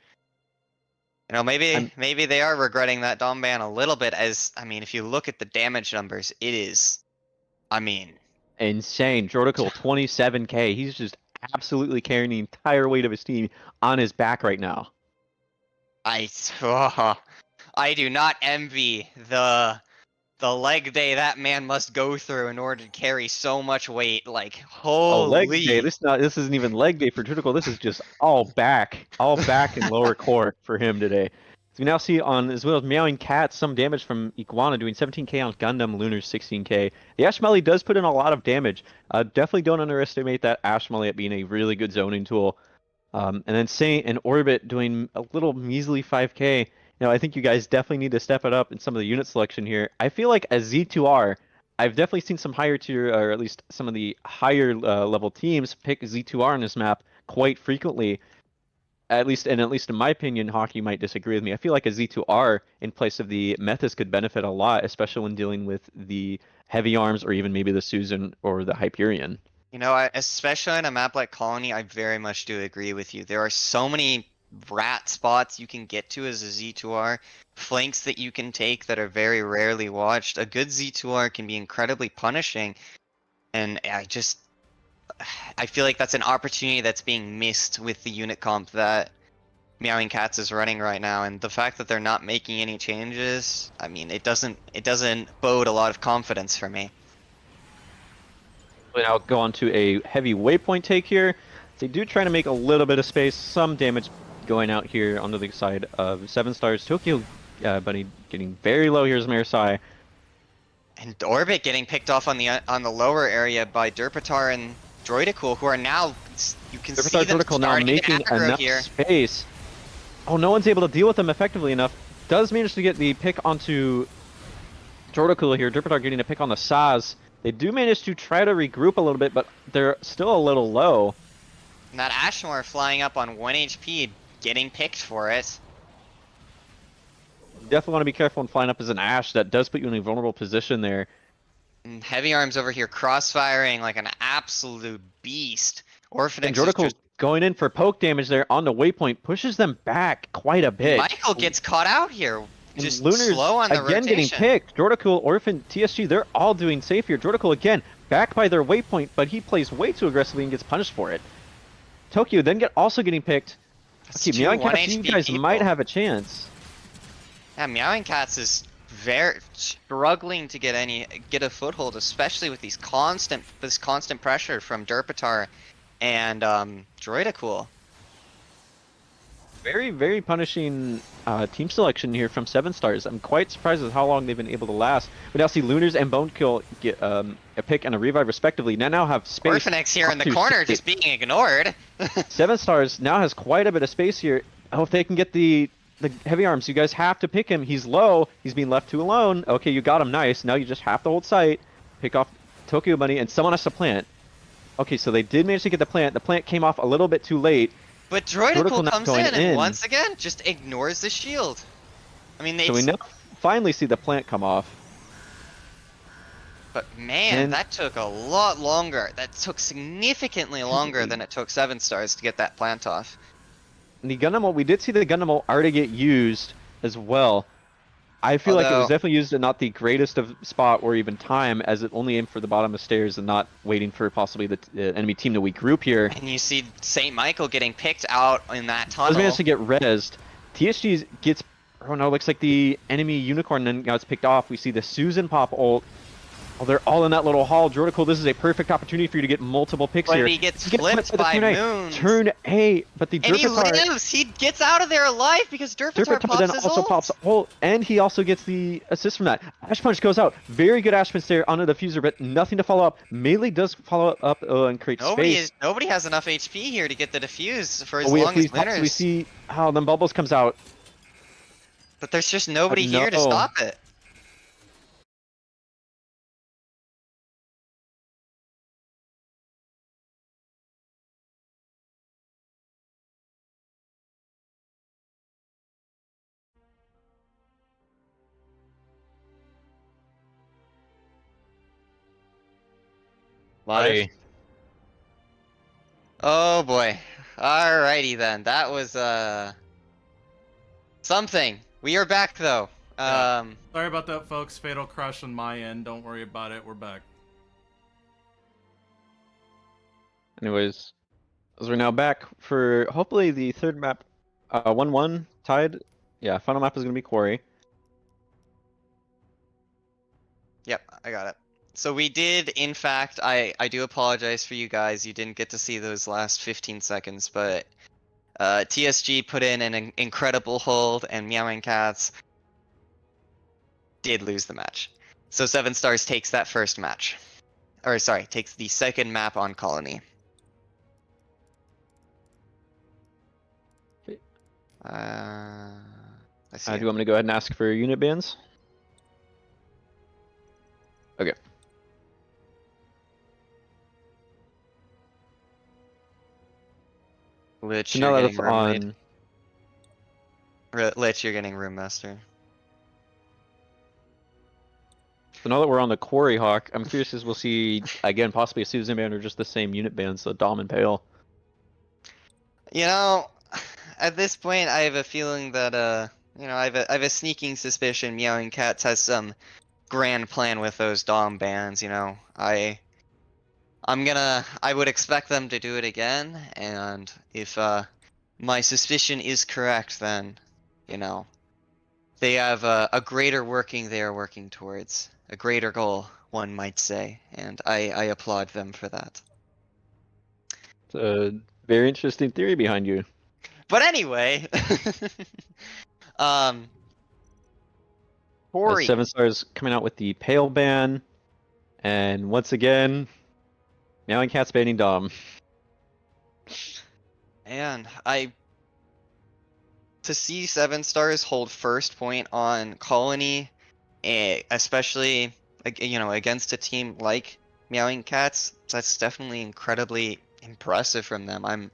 Maybe they are regretting that Dom ban a little bit, as, I mean, if you look at the damage numbers, it is, I mean... insane. Jordical 27k. He's just absolutely carrying the entire weight of his team on his back right now. I do not envy the leg day that man must go through in order to carry so much weight. Like, holy. Leg day. This isn't even leg day for Jordical. This is just all back and lower core for him today. So we now see on, as well as Meowing Cats, some damage from Iguana doing 17k on Gundam, Lunar 16k. The Ash Melee does put in a lot of damage. Definitely don't underestimate that Ash Melee at being a really good zoning tool. And then Saint and Orbit doing a little measly 5k. I think you guys definitely need to step it up in some of the unit selection here. I feel like as Z2R, I've definitely seen some higher tier, or at least some of the higher level teams pick Z2R on this map quite frequently. At least in my opinion, Hockey might disagree with me. I feel like a Z2R in place of the Metis could benefit a lot, especially when dealing with the Heavy Arms or even maybe the Susan or the Hyperion. Especially on a map like Colony, I very much do agree with you. There are so many rat spots you can get to as a Z2R, flanks that you can take that are very rarely watched. A good Z2R can be incredibly punishing, and I feel like that's an opportunity that's being missed with the unit comp that Meowing Cats is running right now, and the fact that they're not making any changes, I mean, it doesn't bode a lot of confidence for me. We now go on to a heavy waypoint take here. They do try to make a little bit of space, some damage going out here onto the side of 7 Stars. Tokyo Bunny getting very low. Here's Marisai. And Orbit getting picked off on the lower area by Derpatar and Droidicool, who are now, you can see them starting to get aggro here. Space. Oh, no one's able to deal with them effectively enough. Does manage to get the pick onto Droidicool here. Derpatar getting a pick on the Saz. They do manage to try to regroup a little bit, but they're still a little low. And that Ashmore flying up on 1 HP, getting picked for it. You definitely want to be careful when flying up as an Ash. That does put you in a vulnerable position there. And Heavy Arms over here crossfiring like an absolute beast. Orphanix and Jordical just going in for poke damage there on the waypoint, pushes them back quite a bit. Michael gets caught out here. Just Lunar's slow on the again rotation. Getting picked. Jordical, Orphan, TSG, they're all doing safe here. Jordical again back by their waypoint, but he plays way too aggressively and gets punished for it. Tokyo then also getting picked. Okay, Meowing Cats, you guys might have a chance. Yeah, Meowing Cats is very struggling to get a foothold, especially with this constant pressure from Derpatar and Droidicool. Very, very punishing team selection here from Seven Stars. I'm quite surprised at how long they've been able to last. We now see Lunars and Bonekill get a pick and a revive respectively. Now have space Orphanex here in the to corner, sit. just being ignored. Seven Stars now has quite a bit of space here. Oh, if they can get the heavy arms, you guys have to pick him. He's low. He's being left too alone. Okay, you got him. Nice. Now you just have to hold sight, pick off Tokyo Bunny, and someone has to plant. Okay, so they did manage to get the plant. The plant came off a little bit too late. But Droidical not comes going in and in. once again just ignores the shield. I mean, they. So we now finally see the plant come off. But man, And- that took a lot longer. That took significantly longer than it took Seven Stars to get that plant off. And the Gundam, we did see the Gundam already get used as well. I feel like it was Although- definitely used at not the greatest of spot or even time, as it only aimed for the bottom of stairs and not waiting for possibly the enemy team to regroup here. And you see St. Michael getting picked out in that Does tunnel. manage to get rezzed. TSG gets, oh no, looks like the enemy unicorn then gets picked off. We see the Susan pop ult. Oh, they're all in that little hall. Droidical, this is a perfect opportunity for you to get multiple picks But here. he gets Get flipped flipped by the Moons. Turn A, but the And he Derpitar... lives! He gets out of there alive because Derpitar pops then his also ult. pops ult, and he also gets the assist from that. Ash Punch goes out. Very good Ash Punch there onto the fuser, but nothing to follow up. Melee does follow up and create space. Nobody has enough HP here to get the defuse for as We long as we Lunars. see how then Bubbles comes out. But there's just nobody here to no. stop it. Live. Oh boy. Alrighty then. That was something. We are back though. Yeah. Sorry about that, folks. Fatal crush on my end. Don't worry about it. We're back. Anyways, as we're now back for hopefully the third map, 1-1 tied. Yeah, final map is gonna be Quarry. Yep, I got it. So we did, in fact, I do apologize for you guys. You didn't get to see those last 15 seconds, but TSG put in an incredible hold, and Meowing Cats did lose the match. So Seven Stars takes that first match. Or sorry, takes the second map on Colony. I see. Do you want me to go ahead and ask for unit bans? Okay. Lich, So you're now that getting it's room on, Lich, you're getting room master. so now that we're on the Quarry Hawk, I'm curious as we'll see again possibly a Susan ban or just the same unit bans, so Dom and Pale. You know, at this point, I have a feeling that you know, I have a sneaking suspicion Meowing Cats has some grand plan with those Dom bans. You know, I would expect them to do it again, and if my suspicion is correct, then, you know, they have a greater working they are working towards, a greater goal, one might say, and I applaud them for that. It's a very interesting theory behind you. But anyway, Corey. Seven Stars coming out with the Pale ban, and once again, Meowing Cat's banning Dom. And to see Seven Stars hold first point on Colony, especially, you know, against a team like Meowing Cats, that's definitely incredibly impressive from them. I'm,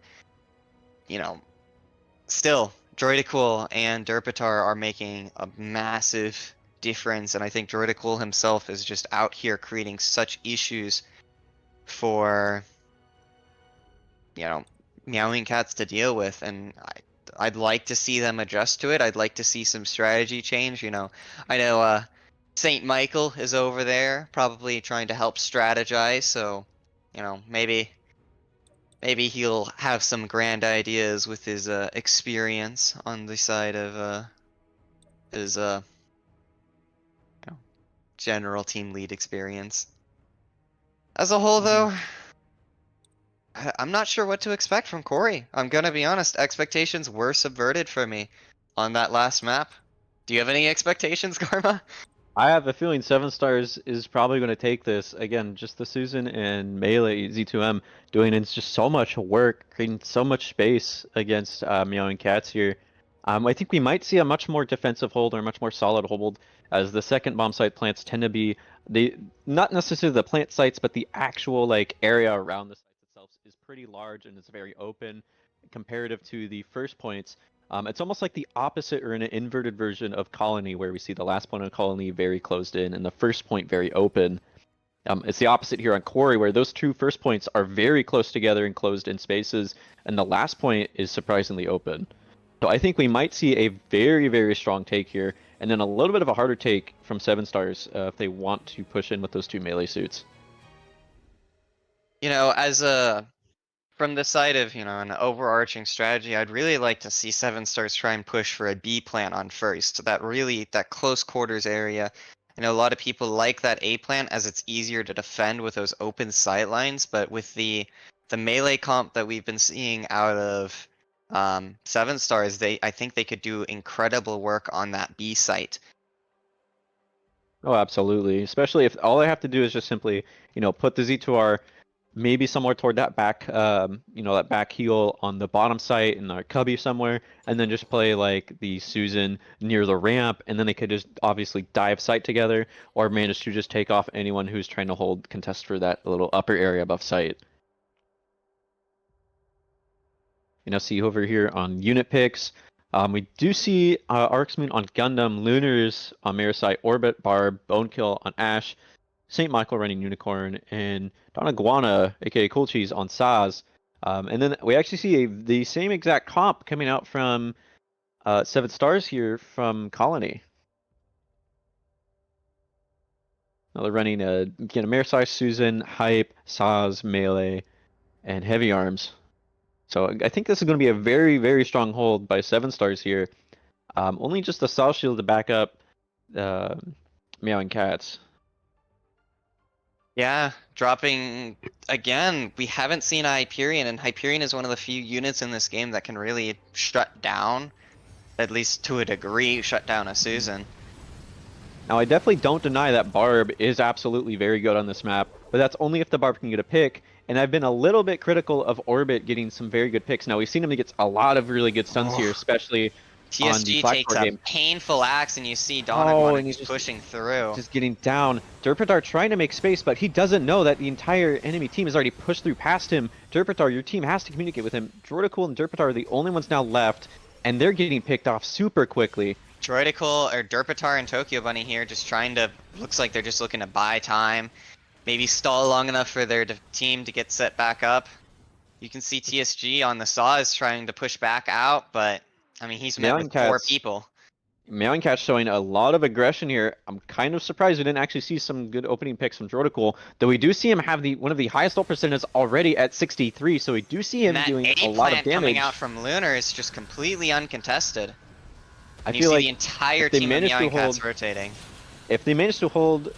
you know, still Droidical and Derpitar are making a massive difference, and I think Droidical himself is just out here creating such issues for, you know, Meowing Cats to deal with, and I'd like to see them adjust to it. I'd like to see some strategy change. You know, I know St. Michael is over there probably trying to help strategize, so, you know, maybe he'll have some grand ideas with his experience on the side of his you know, general team lead experience. As a whole, though, I'm not sure what to expect from Corey. I'm gonna be honest, expectations were subverted for me on that last map. Do you have any expectations, Garma? I have a feeling Seven Stars is probably going to take this again. Just the Susan and Melee Z2M doing it's just so much work, creating so much space against Meowing Cats here. I think we might see a much more defensive hold or a much more solid hold, as the second bomb site plants tend to be not necessarily the plant sites, but the actual like area around the sites itself is pretty large and it's very open, comparative to the first points. It's almost like the opposite or an inverted version of Colony, where we see the last point on Colony very closed in and the first point very open. It's the opposite here on Quarry, where those two first points are very close together and closed in spaces, and the last point is surprisingly open. So I think we might see a very, very strong take here, and then a little bit of a harder take from Seven Stars if they want to push in with those two melee suits. You know, from the side of, an overarching strategy, I'd really like to see Seven Stars try and push for a B plant on first. That close quarters area. I know a lot of people like that A plant as it's easier to defend with those open sight lines, but with the melee comp that we've been seeing out of Seven Stars, I think they could do incredible work on that B site. Oh, absolutely. Especially if all I have to do is just simply, put the Z2R maybe somewhere toward that back, that back heel on the bottom site in our cubby somewhere, and then just play like the Susan near the ramp, and then they could just obviously dive site together, or manage to just take off anyone who's trying to hold contest for that little upper area above site. See over here on unit picks. We do see Arcsmoon on Gundam, Lunars on Marisite, Orbit, Barb, Bonekill on Ash, St. Michael running Unicorn, and Guana, aka Cool Cheese, on Saz. And then we actually see the same exact comp coming out from Seven Stars here from Colony. Now they're running again, Marisite, Susan, Hype, Saz, Melee, and Heavy Arms. So I think this is going to be a very, very strong hold by Seven Stars here. Only just the South Shield to back up Meowing Cats. Yeah, dropping again. We haven't seen Hyperion, and Hyperion is one of the few units in this game that can really shut down, at least to a degree, shut down a Susan. Now, I definitely don't deny that Barb is absolutely very good on this map, but that's only if the Barb can get a pick. And I've been a little bit critical of Orbit getting some very good picks. Now, we've seen him get a lot of really good stuns here, especially on the TSG takes a game. painful axe, and you see Donegal he's just pushing through. Just getting down. Derpitar trying to make space, but he doesn't know that the entire enemy team has already pushed through past him. Derpitar, your team has to communicate with him. Droidical and Derpitar are the only ones now left, and they're getting picked off super quickly. Droidical, or Derpitar and Tokyo Bunny here just trying to, looks like they're just looking to buy time. Maybe stall long enough for their team to get set back up. You can see TSG on the saw is trying to push back out, but I mean, he's met with 4 people. Meowing Cats showing a lot of aggression here. I'm kind of surprised we didn't actually see some good opening picks from Droidical, though we do see him have one of the highest ult percentages already at 63, so we do see him doing a lot of damage. Coming out from Lunar is just completely uncontested. I feel like the entire team of Meowing Cats rotating. If they manage to hold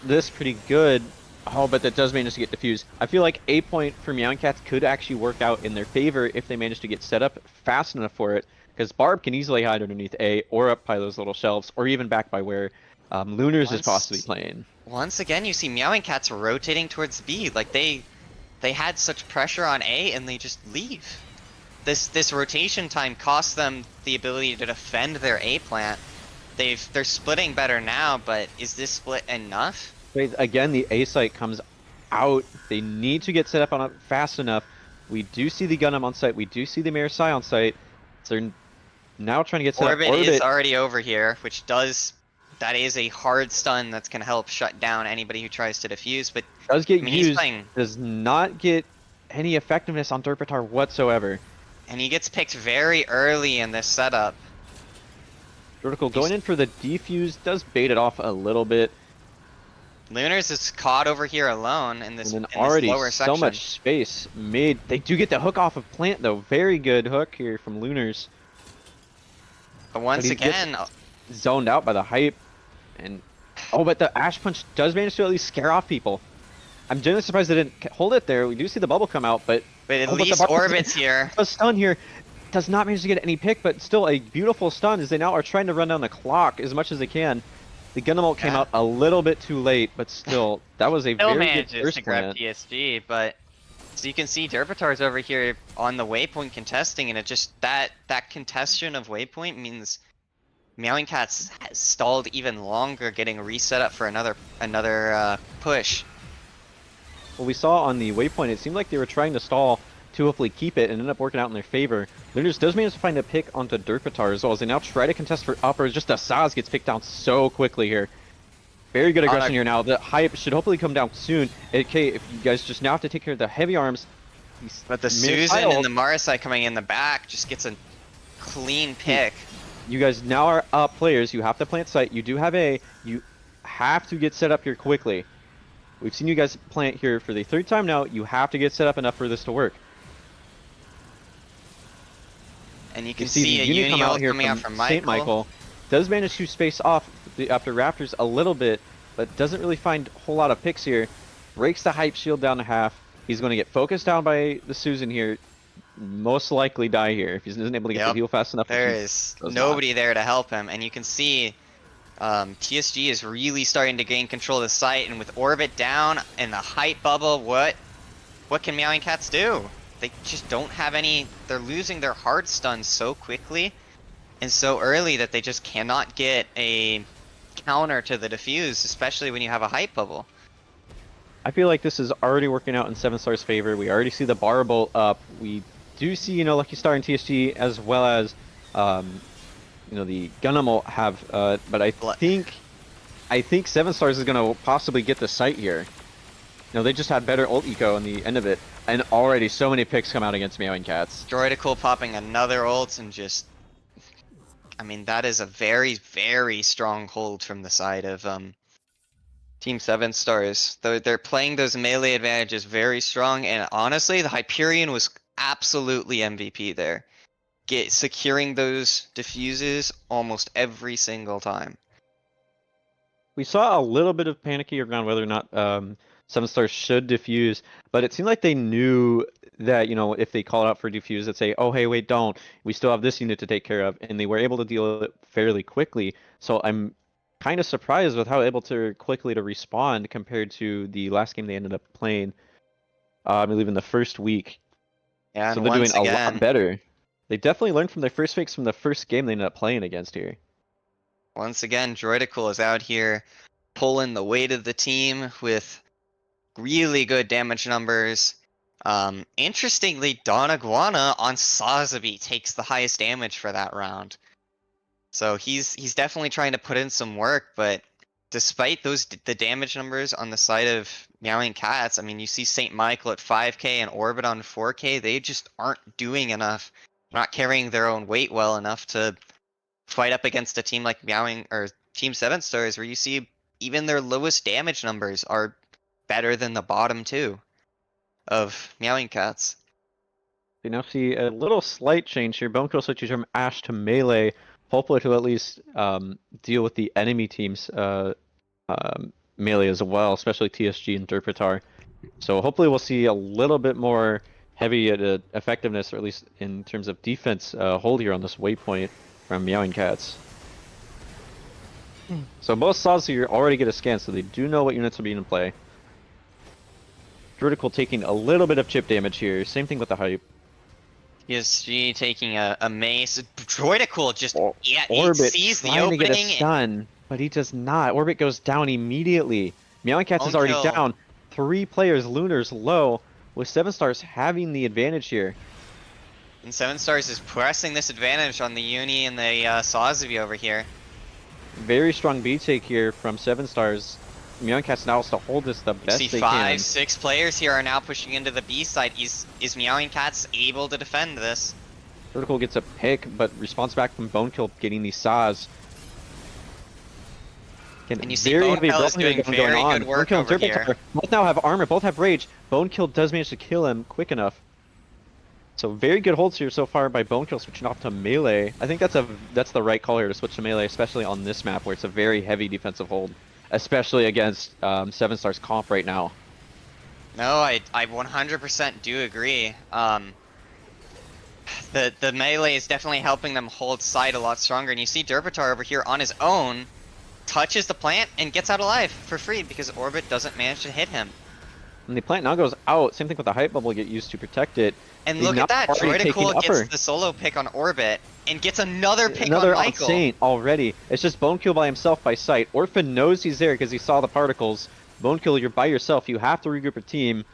this pretty good, but that does manage to get diffused. I feel like a point for Meowing Cats could actually work out in their favor if they manage to get set up fast enough for it, because Barb can easily hide underneath A, or up by those little shelves, or even back by where Lunars is possibly playing. Once again, you see Meowing Cats rotating towards B, like they had such pressure on A and they just leave. This rotation time costs them the ability to defend their A plant. They're splitting better now, but is this split enough? Again, the A site comes out. They need to get set up on it fast enough. We do see the Gundam on site. We do see the Marisai on site. So they're now trying to get set up. Orbit is already over here, which that is a hard stun that's going to help shut down anybody who tries to defuse, but does get used, does not get any effectiveness on Derpitar whatsoever. And he gets picked very early in this setup. Vertical going in for the defuse, does bait it off a little bit. Lunars is caught over here alone in this, and then in already this lower section. So much space made. They do get the hook off of Plant though. Very good hook here from Lunars. But once again, zoned out by the hype, and but the Ash Punch does manage to at least scare off people. I'm genuinely surprised they didn't hold it there. We do see the bubble come out, but But at oh, but the least bar- Orbit's here. a stun here. Does not manage to get any pick, but still a beautiful stun as they now are trying to run down the clock as much as they can. The Gundam ult came Yeah. out a little bit too late, but still, that was a Still very good manages first to grab plant. TSG, but so you can see Derpitar's over here on the waypoint contesting, and it just that contestion of waypoint means Meowing Cats has stalled even longer, getting reset up for another push. What we saw on the waypoint, it seemed like they were trying to stall to hopefully keep it and ended up working out in their favor. Lunars does manage to find a pick onto Derpitar as well as they now try to contest for uppers. Just Asaz gets picked down so quickly here. Very good aggression here now. The hype should hopefully come down soon. Okay, if you guys just now have to take care of the heavy arms. But the Susan and the Marasai coming in the back just gets a clean pick. You guys now are up players. You have to plant site. You do have A. You have to get set up here quickly. We've seen you guys plant here for the third time now. You have to get set up enough for this to work. And you can see a uni ult coming out from St. Michael. Does manage to space off after Raptors a little bit, but doesn't really find a whole lot of picks here. Breaks the hype shield down to half. He's going to get focused down by the Susan here. Most likely die here if he isn't able to get the heal fast enough. There is nobody there to help him, and you can see TSG is really starting to gain control of the site, and with Orbit down and the hype bubble, what can Meowing Cats do? They just don't have any. They're losing their hard stuns so quickly and so early that they just cannot get a counter to the defuse, especially when you have a hype bubble. I feel like this is already working out in 7 Stars' favor. We already see the bar bolt up. We do see, you know, Lucky Star and TSG as well as, you know, the Gundam ult have, but I think 7 Stars is going to possibly get the site here. You know, they just had better ult eco in the end of it, and already so many picks come out against Meowing Cats. Droidical popping another ult and just, I mean, that is a very, very strong hold from the side of Team 7 Stars. They're playing those melee advantages very strong, and honestly, the Hyperion was absolutely MVP there. Securing those diffuses almost every single time. We saw a little bit of panicky around whether or not 7 Stars should diffuse, but it seemed like they knew that, you know, if they called out for diffuse, they'd say, oh, hey, wait, don't. We still have this unit to take care of, and they were able to deal with it fairly quickly. So I'm kind of surprised with how able to quickly to respond compared to the last game they ended up playing, I believe in the first week. Yeah, so and they're doing once a lot better. They definitely learned from their first fakes from the first game they ended up playing against here. Once again, Droidical is out here pulling the weight of the team with really good damage numbers. Interestingly, Don Iguana on Sazabi takes the highest damage for that round. So he's definitely trying to put in some work, but despite the damage numbers on the side of Meowing Cats, I mean, you see St. Michael at 5k and Orbit on 4k, they just aren't doing enough, not carrying their own weight well enough to fight up against a team like Meowing or Team 7 Stars, where you see even their lowest damage numbers are better than the bottom two of Meowing Cats. You now see a little slight change here. Bonekill switches from Ash to Melee, hopefully to at least deal with the enemy team's melee as well, especially TSG and Derpitar. So hopefully we'll see a little bit more heavy effectiveness, or at least in terms of defense, hold here on this waypoint from Meowing Cats. So both sides here already get a scan, so they do know what units are being in play. Vertical taking a little bit of chip damage here. Same thing with the hype. TSG taking a mace. Droidical just Orbit sees the trying opening. to get a stun, but he does not. Orbit goes down immediately. Meowing Cats is already down. 3 players, Lunars low, with 7 Stars having the advantage here. And 7 Stars is pressing this advantage on the Uni and the Sazabi over here. Very strong B take here from 7 Stars. Meowing Cats now has to hold this the best they can. See 5, 6 players here are now pushing into the B side. Is Meowing Cats able to defend this? Vertical gets a pick, but response back from Bonekill getting these saws. And you see Bonekill is doing very good work over here. Both now have armor, both have rage. Bonekill does manage to kill him quick enough. So very good holds here so far by Bonekill switching off to melee. I think that's the right call here to switch to melee, especially on this map where it's a very heavy defensive hold. Especially against 7 Stars comp right now. No, I 100% do agree. The melee is definitely helping them hold side a lot stronger, and you see Derpitar over here on his own touches the plant and gets out alive for free because Orbit doesn't manage to hit him. And the plant now goes out. Same thing with the hype bubble get used to protect it. And They've look now at that, already taken Droidicool upper. gets the solo pick on Orbit and gets another pick Another on Michael. Saint already. It's just Bone Kill by himself by sight. Orphan knows he's there because he saw the particles. Bone Kill, you're by yourself. You have to regroup your team.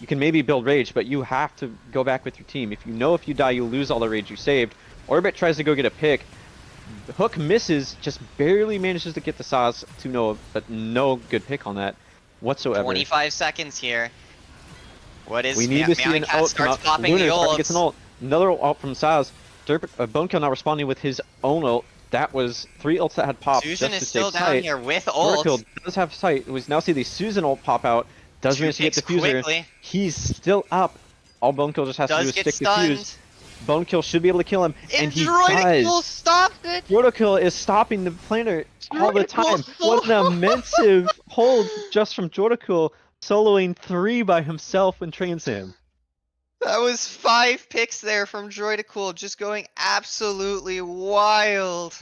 You can maybe build rage, but you have to go back with your team. If you know if you die, you lose all the rage you saved. Orbit tries to go get a pick. Hook misses, just barely manages to get the sauce to Noah, but no good pick on that whatsoever. 25 seconds here. What is We need to see Meowing an Cat ult come starts out. popping Lunar the gets an ults. ult. Another ult from Saz. Bonekill not responding with his own ult. That was 3 ults that had popped Susan just is to stay still down tight. here with Droidicool ult. does have sight. We now see the Susan ult pop out. Does 2 manage to get picks diffuser. quickly. He's still up. All Bonekill just has to do Does is get stick diffuse. stunned. Bonekill should be able to kill him, and he Droidicool does. stops it. Droidicool is stopping the planner all the time. What an immense hold just from Droidicool, soloing 3 by himself and trains him. That was 5 picks there from Droidicool, just going absolutely wild.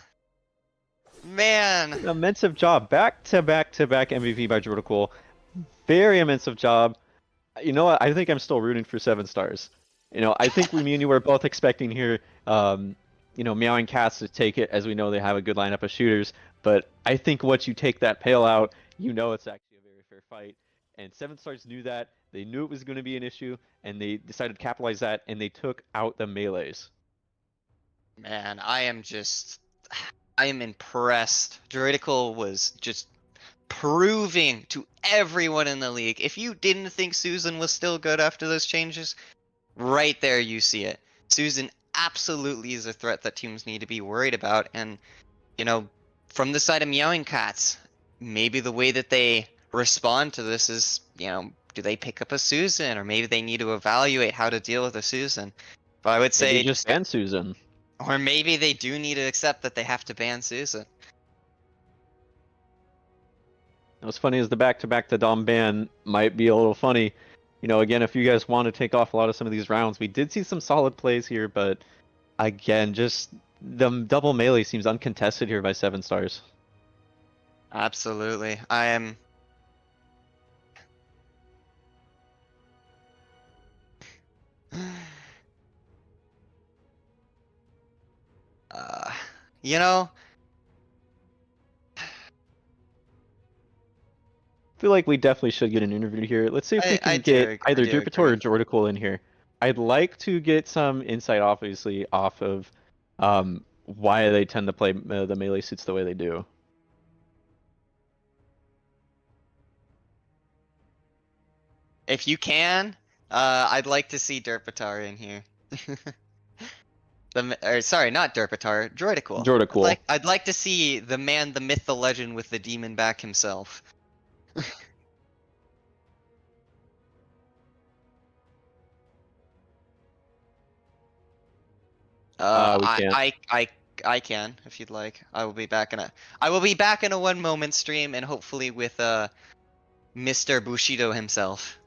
Man. An immense job. Back to back to back MVP by Droidicool. Very immense job. You know what? I think I'm still rooting for 7 stars. You know, I think me and you were both expecting here, you know, Meowing Cats to take it, as we know they have a good lineup of shooters. But I think once you take that Pale out, you know it's actually a very fair fight. And 7 stars knew that. They knew it was going to be an issue, and they decided to capitalize that, and they took out the melees. Man, I am impressed. Droidicool was just proving to everyone in the league. If you didn't think Susan was still good after those changes, right there you see it. Susan absolutely is a threat that teams need to be worried about. And, you know, from the side of Meowing Cats, maybe the way that they respond to this is, you know, do they pick up a Susan, or maybe they need to evaluate how to deal with a Susan. But I would say Maybe just ban Susan. or maybe they do need to accept that they have to ban Susan. What's funny is the back-to-back to Dom ban might be a little funny. You know, again, if you guys want to take off a lot of some of these rounds, we did see some solid plays here, but again, just the double melee seems uncontested here by 7 stars. Absolutely. I am... you know... I feel like we definitely should get an interview here. Let's see if we I can get do either agree. Dupitor or Jordicool in here. I'd like to get some insight, obviously, off of why they tend to play the melee suits the way they do. If you can, I'd like to see Derpitar in here. Sorry, not Derpitar, Droidicool. Jordicool. I'd like to see the man, the myth, the legend with the demon back himself. I can, if you'd like. I will be back in a 1 moment stream, and hopefully with Mr. Bushido himself.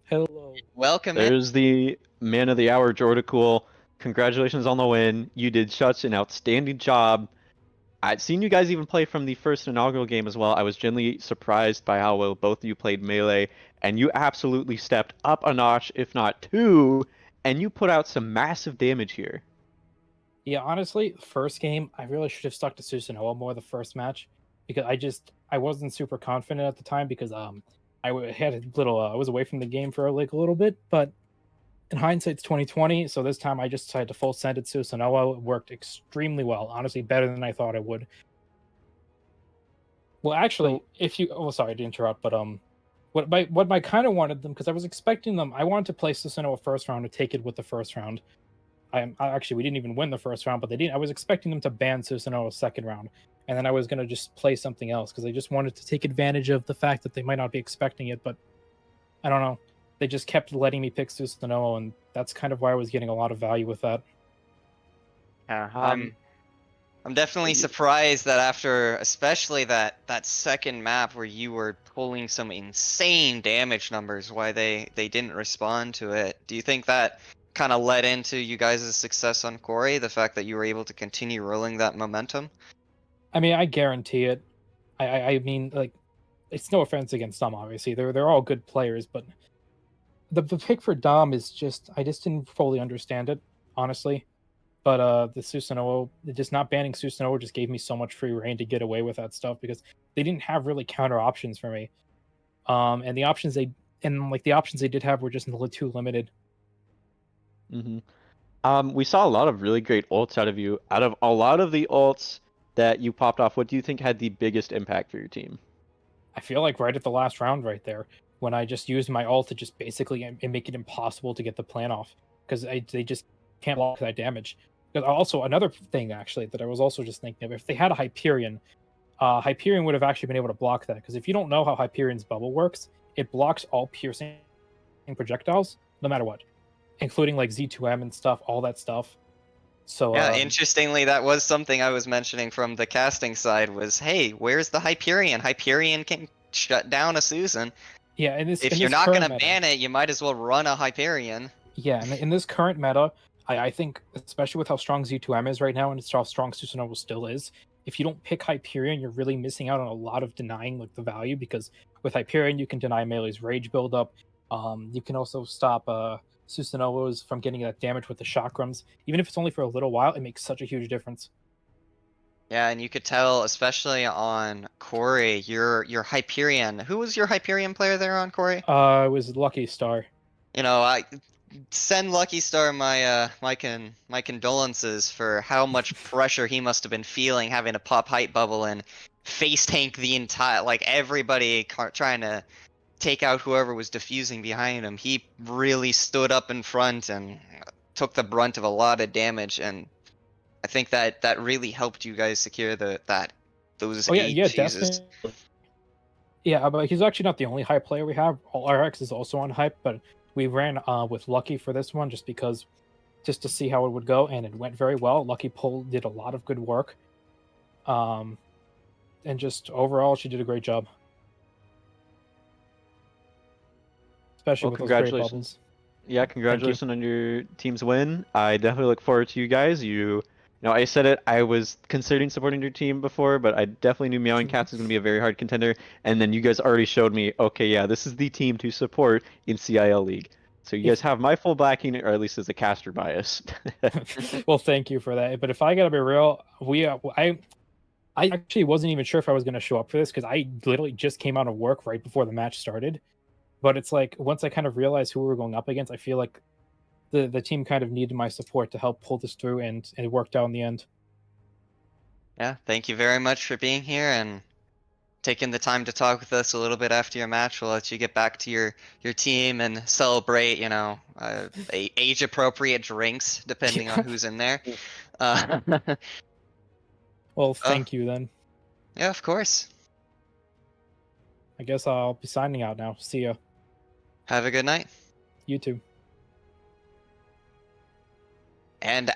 Hello. Welcome in. There's the man of the hour, Jordicool. Congratulations on the win. You did such an outstanding job. I'd seen you guys even play from the first inaugural game as well. I was genuinely surprised by how well both of you played melee, and you absolutely stepped up a notch, if not 2, and you put out some massive damage here. Yeah, honestly, the first game, I really should have stuck to Susanoo more the first match, because I wasn't super confident at the time because had a little I was away from the game for like a little bit, but in hindsight, it's 2020, so this time I just decided to full send it to Susanoo. It worked extremely well, honestly, better than I thought it would. Well, actually, sorry to interrupt, but what I kind of wanted them, because I was expecting them, I wanted to play Susanoo first round and take it with the first round. Actually, we didn't even win the first round, but they didn't. I was expecting them to ban Susanoo second round, and then I was gonna just play something else because I just wanted to take advantage of the fact that they might not be expecting it. But I don't know. They just kept letting me pick Susanoo, and that's kind of why I was getting a lot of value with that. Yeah, Um, I'm definitely surprised that after, especially that second map where you were pulling some insane damage numbers, why they didn't respond to it. Do you think that kind of led into you guys' success on Corey, the fact that you were able to continue rolling that momentum? I mean, I guarantee it. I mean, like, it's no offense against them, obviously. They're all good players, but the pick for Dom is just I just didn't fully understand it, honestly. But the Susanoo, just not banning Susanoo just gave me so much free reign to get away with that stuff because they didn't have really counter options for me. And the options they the options they did have were just a little too limited. hmm we saw a lot of really great ults out of you. Out of a lot of the ults that you popped off, what do you think had the biggest impact for your team? I feel like right at the last round, right there, when I just used my ult to just basically make it impossible to get the plan off because they just can't block that damage. Because also another thing actually that I was also just thinking of, if they had a Hyperion, Hyperion would have actually been able to block that. Because if you don't know how Hyperion's bubble works, it blocks all piercing projectiles, no matter what, including like Z2M and stuff, all that stuff. So Yeah, interestingly, that was something I was mentioning from the casting side was, hey, where's the Hyperion? Hyperion can shut down a Susan. yeah, If you're not gonna ban it, you might as well run a Hyperion. Yeah, in this current meta, I think, especially with how strong Z2M is right now and how strong Susanoo still is, if you don't pick Hyperion, you're really missing out on a lot of denying like the value because with Hyperion you can deny Melee's rage buildup. You can also stop Susanoo's from getting that damage with the chakrams. Even if it's only for a little while, it makes such a huge difference. Yeah, and you could tell, especially on Corey, your Hyperion. Who was your Hyperion player there on Corey? It was Lucky Star. You know, I send Lucky Star my condolences for how much pressure he must have been feeling having to pop hype bubble and face tank the entire everybody trying to take out whoever was diffusing behind him. He really stood up in front and took the brunt of a lot of damage, and I think that really helped you guys secure those Oh yeah, 8 yeah, cheeses. definitely. Yeah, but he's actually not the only hype player we have. RX is also on hype, but we ran with Lucky for this one just because, just to see how it would go, and it went very well. Lucky Pull did a lot of good work, and just overall, she did a great job, especially Well, with those great congratulations. bubbles. Yeah, congratulations on your team's win. I definitely look forward to you guys. I said it. I was considering supporting your team before, but I definitely knew Meowing Cats was going to be a very hard contender. And then you guys already showed me, okay, yeah, this is the team to support in CIL League. So you guys have my full backing, or at least as a caster bias. Well, thank you for that. But if I gotta be real, I actually wasn't even sure if I was gonna show up for this because I literally just came out of work right before the match started. But it's like once I kind of realized who we were going up against, I feel like the team kind of needed my support to help pull this through, and it worked out in the end. Yeah, thank you very much for being here and taking the time to talk with us a little bit after your match. We'll let you get back to your team and celebrate, age appropriate drinks depending on who's in there. Uh, Well, oh, thank you then. yeah, of course. I guess I'll be signing out now. See ya. Have a good night. You too. And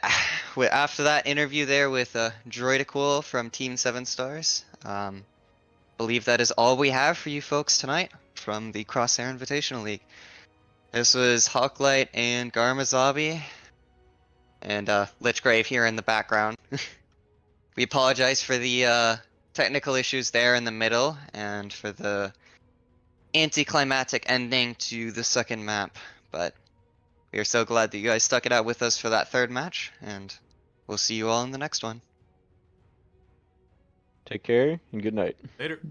after that interview there with Droidicool from Team 7 Stars, believe that is all we have for you folks tonight from the Crosshair Invitational League. This was Hawklight and Garma Zombie, and Lichgrave here in the background. We apologize for the technical issues there in the middle, and for the anticlimactic ending to the second map, but we are so glad that you guys stuck it out with us for that third match, and we'll see you all in the next one. Take care and good night. Later.